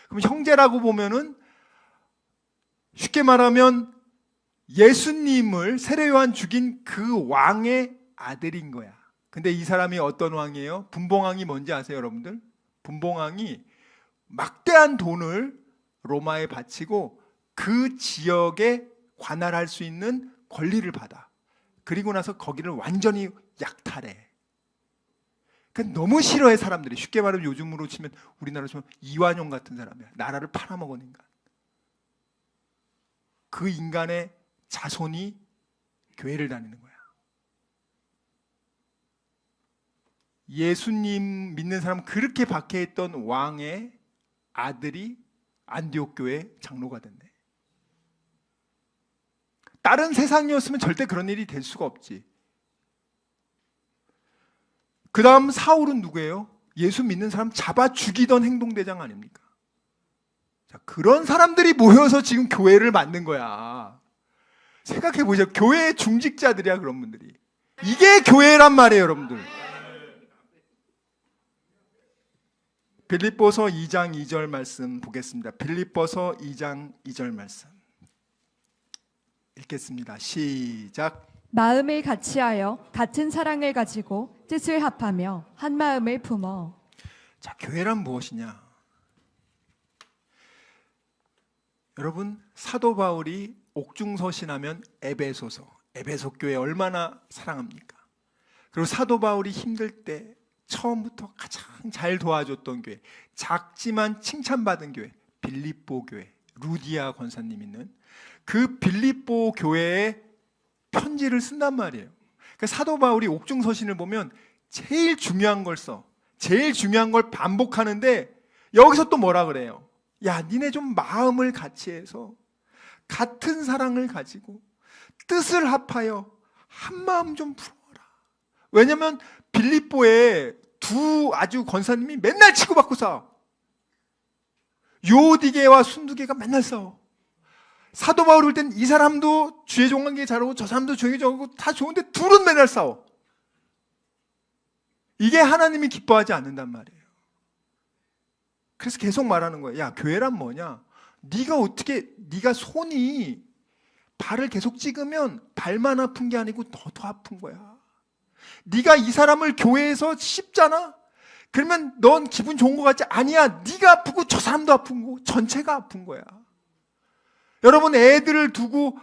Speaker 4: 그럼 형제라고 보면은 쉽게 말하면 예수님을 세례 요한 죽인 그 왕의 아들인 거야. 근데 이 사람이 어떤 왕이에요? 분봉왕이 뭔지 아세요, 여러분들? 분봉왕이 막대한 돈을 로마에 바치고 그 지역에 관할할 수 있는 권리를 받아. 그리고 나서 거기를 완전히 약탈해. 그러니까 너무 싫어해 사람들이. 쉽게 말하면 요즘으로 치면 우리나라로 치면 이완용 같은 사람이야. 나라를 팔아먹은 인간. 그 인간의 자손이 교회를 다니는 거야. 예수님 믿는 사람 그렇게 박해했던 왕의 아들이 안디옥 교회 장로가 됐네. 다른 세상이었으면 절대 그런 일이 될 수가 없지. 그 다음 사울은 누구예요? 예수 믿는 사람 잡아 죽이던 행동대장 아닙니까? 자, 그런 사람들이 모여서 지금 교회를 만든 거야. 생각해 보세요. 교회의 중직자들이야, 그런 분들이. 이게 교회란 말이에요, 여러분들. 빌립보서 2장 2절 말씀 보겠습니다. 빌립보서 2장 2절 말씀 읽겠습니다. 시작.
Speaker 3: 마음을 같이하여 같은 사랑을 가지고 뜻을 합하며 한 마음을 품어.
Speaker 4: 자, 교회란 무엇이냐? 여러분, 사도 바울이 옥중서신하면 에베소서, 에베소 교회 얼마나 사랑합니까? 그리고 사도 바울이 힘들 때 처음부터 가장 잘 도와줬던 교회, 작지만 칭찬받은 교회, 빌립보 교회, 루디아 권사님 있는 그 빌립보 교회에 편지를 쓴단 말이에요. 그러니까 사도 바울이 옥중서신을 보면 제일 중요한 걸 써. 제일 중요한 걸 반복하는데 여기서 또 뭐라 그래요? 야, 니네 좀 마음을 같이 해서 같은 사랑을 가지고 뜻을 합하여 한 마음 좀 풀어라. 왜냐면 빌립보에 두 아주 권사님이 맨날 치고받고 싸워. 요디게와 순두게가 맨날 싸워. 사도 바울이 볼 땐 이 사람도 주의 종관계 잘하고 저 사람도 종이 잘하고 다 좋은데 둘은 맨날 싸워. 이게 하나님이 기뻐하지 않는단 말이에요. 그래서 계속 말하는 거예요. 야, 교회란 뭐냐? 네가 손이 발을 계속 찍으면 발만 아픈 게 아니고 너도 아픈 거야. 네가 이 사람을 교회에서 씹잖아? 그러면 넌 기분 좋은 거 같지? 아니야. 네가 아프고 저 사람도 아픈 거, 전체가 아픈 거야. 여러분, 애들을 두고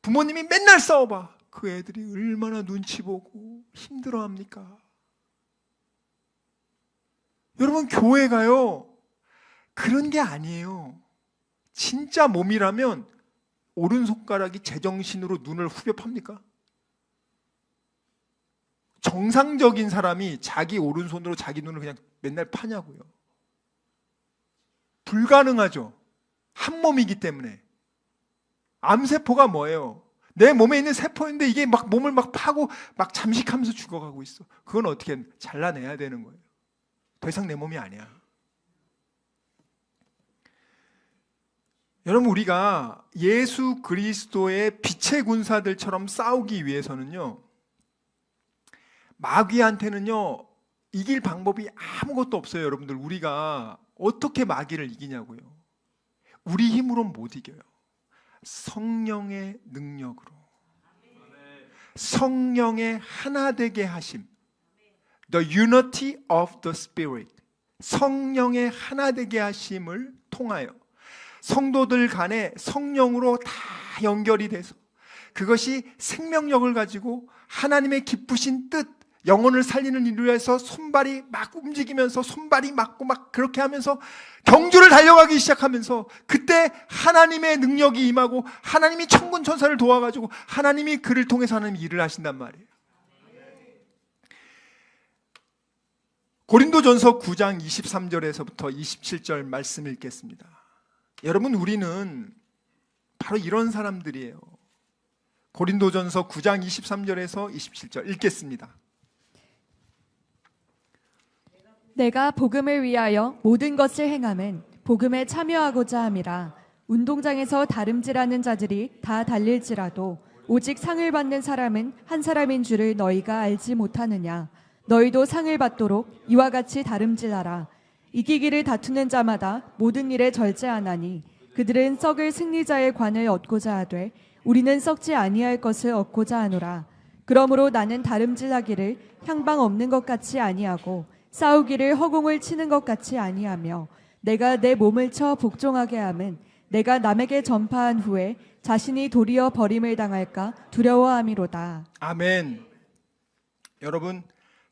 Speaker 4: 부모님이 맨날 싸워봐. 그 애들이 얼마나 눈치 보고 힘들어합니까? 여러분, 교회가요 그런 게 아니에요. 진짜 몸이라면 오른손가락이 제정신으로 눈을 후벼 팝니까? 정상적인 사람이 자기 오른손으로 자기 눈을 그냥 맨날 파냐고요. 불가능하죠. 한 몸이기 때문에. 암세포가 뭐예요? 내 몸에 있는 세포인데 이게 막 몸을 막 파고 막 잠식하면서 죽어가고 있어. 그건 어떻게 잘라내야 되는 거예요. 더 이상 내 몸이 아니야. 여러분, 우리가 예수 그리스도의 빛의 군사들처럼 싸우기 위해서는요, 마귀한테는요 이길 방법이 아무것도 없어요. 여러분들, 우리가 어떻게 마귀를 이기냐고요. 우리 힘으로는 못 이겨요. 성령의 능력으로, 성령의 하나 되게 하심, The unity of the Spirit, 성령의 하나 되게 하심을 통하여 성도들 간에 성령으로 다 연결이 돼서 그것이 생명력을 가지고 하나님의 기쁘신 뜻, 영혼을 살리는 일을 위해서 손발이 막 움직이면서 손발이 맞고 막 그렇게 하면서 경주를 달려가기 시작하면서 그때 하나님의 능력이 임하고 하나님이 천군 천사를 도와가지고 하나님이 그를 통해서 하나님 일을 하신단 말이에요. 고린도전서 9장 23절에서부터 27절 말씀 읽겠습니다. 여러분, 우리는 바로 이런 사람들이에요. 고린도전서 9장 23절에서 27절 읽겠습니다.
Speaker 3: 내가 복음을 위하여 모든 것을 행함은 복음에 참여하고자 함이라. 운동장에서 다름질하는 자들이 다 달릴지라도 오직 상을 받는 사람은 한 사람인 줄을 너희가 알지 못하느냐. 너희도 상을 받도록 이와 같이 다름질하라. 이기기를 다투는 자마다 모든 일에 절제하나니 그들은 썩을 승리자의 관을 얻고자 하되 우리는 썩지 아니할 것을 얻고자 하노라. 그러므로 나는 다름질하기를 향방 없는 것 같이 아니하고 싸우기를 허공을 치는 것 같이 아니하며 내가 내 몸을 쳐 복종하게 함은 내가 남에게 전파한 후에 자신이 도리어 버림을 당할까 두려워함이로다.
Speaker 4: 아멘. 여러분,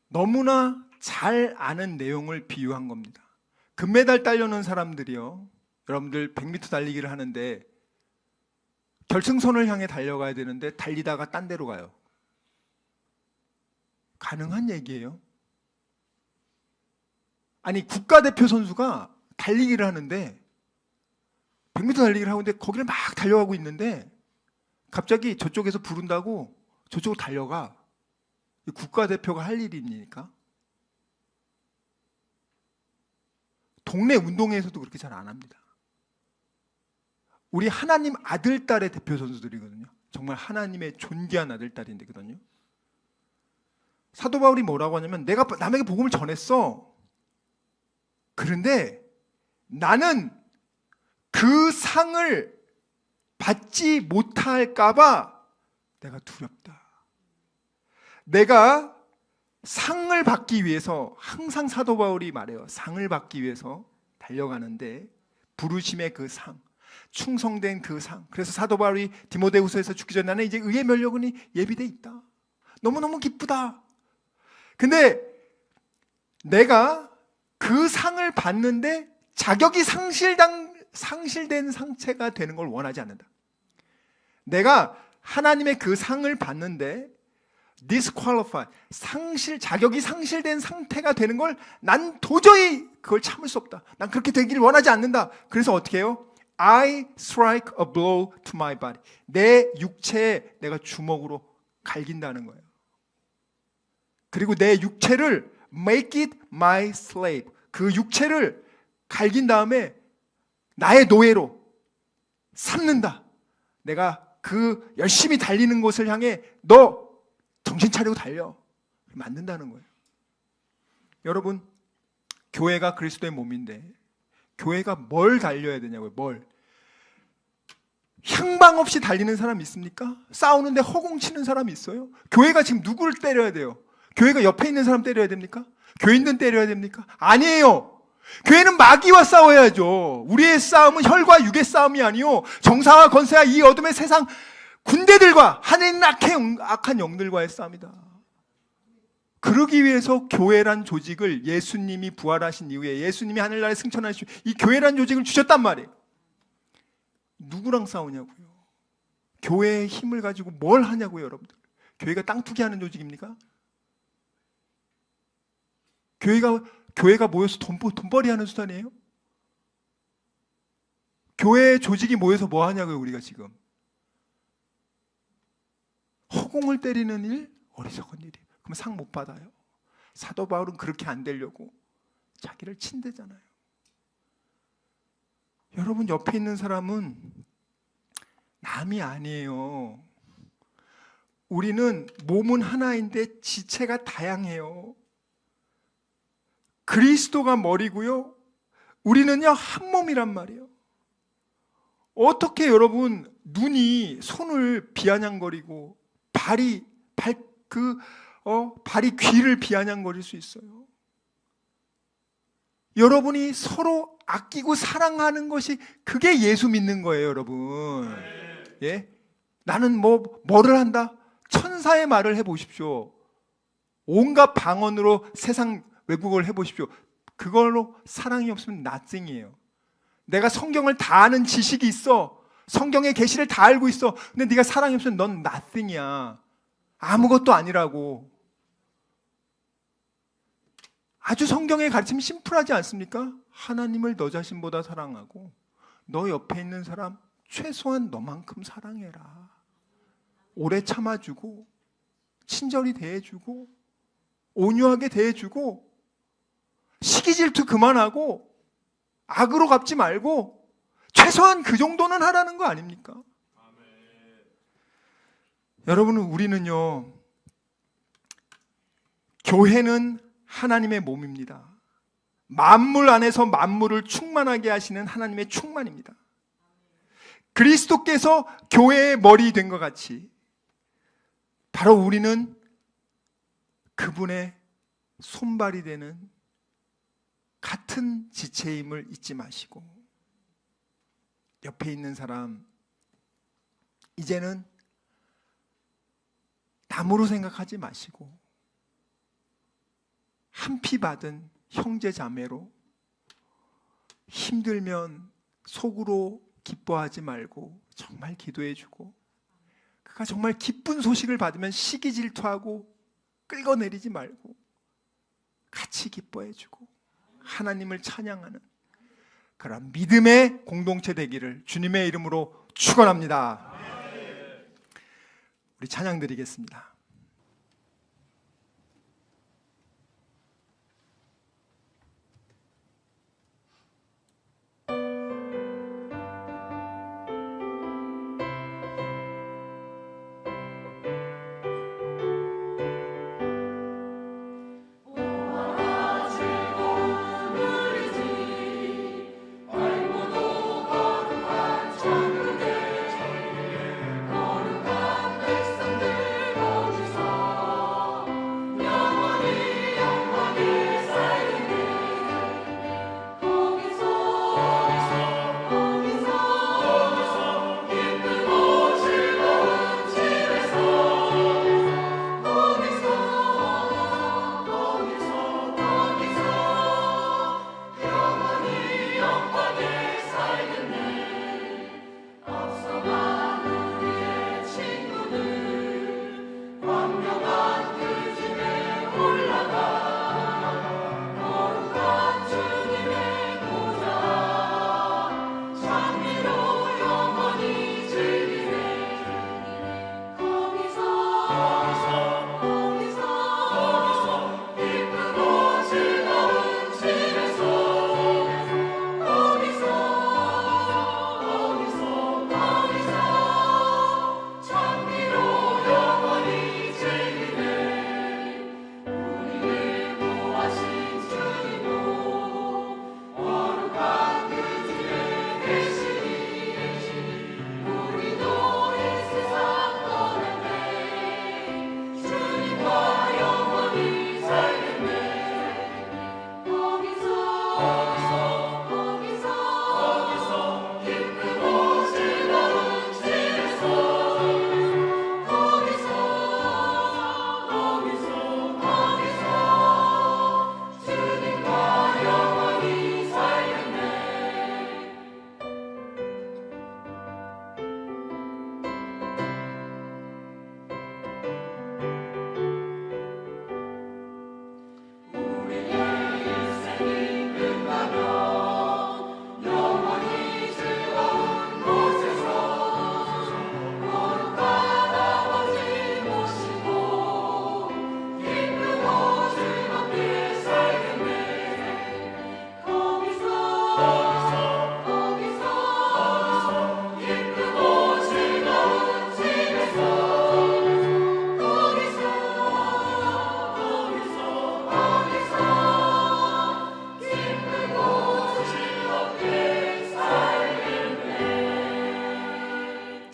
Speaker 4: 너무나 잘 아는 내용을 비유한 겁니다. 금메달 따려는 사람들이요, 여러분들 100m 달리기를 하는데 결승선을 향해 달려가야 되는데 달리다가 딴 데로 가요. 가능한 얘기예요? 아니, 국가대표 선수가 달리기를 하는데 100m 달리기를 하고 있는데 거기를 막 달려가고 있는데 갑자기 저쪽에서 부른다고 저쪽으로 달려가. 국가대표가 할 일입니까? 동네 운동회에서도 그렇게 잘 안 합니다. 우리 하나님 아들, 딸의 대표 선수들이거든요. 정말 하나님의 존귀한 아들, 딸인데거든요. 사도 바울이 뭐라고 하냐면, 내가 남에게 복음을 전했어. 그런데 나는 그 상을 받지 못할까봐 내가 두렵다. 내가 상을 받기 위해서, 항상 사도 바울이 말해요. 상을 받기 위해서 달려가는데 부르심의 그 상, 충성된 그 상. 그래서 사도 바울이 디모데후서에서 죽기 전에 나는 이제 의의 면류관이 예비돼 있다. 너무너무 기쁘다. 근데 내가 그 상을 받는데 자격이 상실된 상태가 되는 걸 원하지 않는다. 내가 하나님의 그 상을 받는데 disqualified, 자격이 상실된 상태가 되는 걸 난 도저히 그걸 참을 수 없다. 난 그렇게 되기를 원하지 않는다. 그래서 어떻게 해요? I strike a blow to my body. 내 육체에 내가 주먹으로 갈긴다는 거예요. 그리고 내 육체를 make it my slave. 그 육체를 갈긴 다음에 나의 노예로 삼는다. 내가 그 열심히 달리는 곳을 향해 너 정신 차리고 달려. 만든다는 거예요. 여러분, 교회가 그리스도의 몸인데 교회가 뭘 달려야 되냐고요. 뭘? 향방 없이 달리는 사람 있습니까? 싸우는데 허공치는 사람이 있어요? 교회가 지금 누구를 때려야 돼요? 교회가 옆에 있는 사람 때려야 됩니까? 교인들 때려야 됩니까? 아니에요. 교회는 마귀와 싸워야죠. 우리의 싸움은 혈과 육의 싸움이 아니요, 정사와 권세와 이 어둠의 세상 군대들과 하늘의 악한 영들과의 싸움이다. 그러기 위해서 교회란 조직을, 예수님이 부활하신 이후에 예수님이 하늘나라에 승천하신 이 교회란 조직을 주셨단 말이에요. 누구랑 싸우냐고요? 교회의 힘을 가지고 뭘 하냐고요, 여러분들? 교회가 땅 투기하는 조직입니까? 교회가 모여서 돈벌이하는 수단이에요? 교회 조직이 모여서 뭐 하냐고요, 우리가 지금? 허공을 때리는 일? 어리석은 일이에요. 그럼 상 못 받아요. 사도 바울은 그렇게 안 되려고 자기를 친대잖아요. 여러분, 옆에 있는 사람은 남이 아니에요. 우리는 몸은 하나인데 지체가 다양해요. 그리스도가 머리고요, 우리는요 한 몸이란 말이에요. 어떻게 여러분, 눈이 손을 비아냥거리고 발이 귀를 비아냥거릴 수 있어요? 여러분이 서로 아끼고 사랑하는 것이, 그게 예수 믿는 거예요, 여러분. 예? 나는 뭐를 한다? 천사의 말을 해보십시오. 온갖 방언으로 세상 왜곡을 해보십시오. 그걸로 사랑이 없으면 nothing이에요. 내가 성경을 다 아는 지식이 있어. 성경의 계시를 다 알고 있어. 근데 네가 사랑이 없으면 넌 nothing이야. 아무것도 아니라고. 아주 성경의 가르침이 심플하지 않습니까? 하나님을 너 자신보다 사랑하고 너 옆에 있는 사람 최소한 너만큼 사랑해라. 오래 참아주고 친절히 대해주고 온유하게 대해주고 시기 질투 그만하고 악으로 갚지 말고 최소한 그 정도는 하라는 거 아닙니까? 여러분, 우리는요, 교회는 하나님의 몸입니다. 만물 안에서 만물을 충만하게 하시는 하나님의 충만입니다. 그리스도께서 교회의 머리 된 것 같이 바로 우리는 그분의 손발이 되는 같은 지체임을 잊지 마시고, 옆에 있는 사람 이제는 남으로 생각하지 마시고 한 피 받은 형제 자매로, 힘들면 속으로 기뻐하지 말고 정말 기도해주고, 그가 정말 기쁜 소식을 받으면 시기 질투하고 끌어내리지 말고 같이 기뻐해주고 하나님을 찬양하는 그런 믿음의 공동체 되기를 주님의 이름으로 축원합니다. 우리 찬양 드리겠습니다.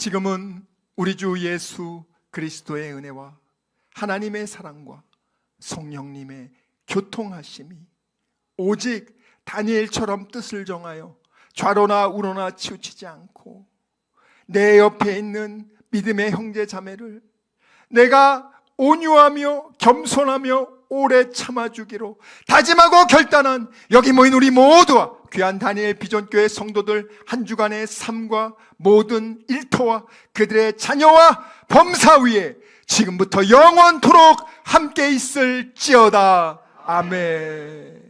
Speaker 4: 지금은 우리 주 예수 그리스도의 은혜와 하나님의 사랑과 성령님의 교통하심이 오직 다니엘처럼 뜻을 정하여 좌로나 우로나 치우치지 않고 내 옆에 있는 믿음의 형제 자매를 내가 온유하며 겸손하며 오래 참아주기로 다짐하고 결단한 여기 모인 우리 모두와 귀한 다니엘 비전교회 성도들 한 주간의 삶과 모든 일터와 그들의 자녀와 범사 위에 지금부터 영원토록 함께 있을지어다. 아멘.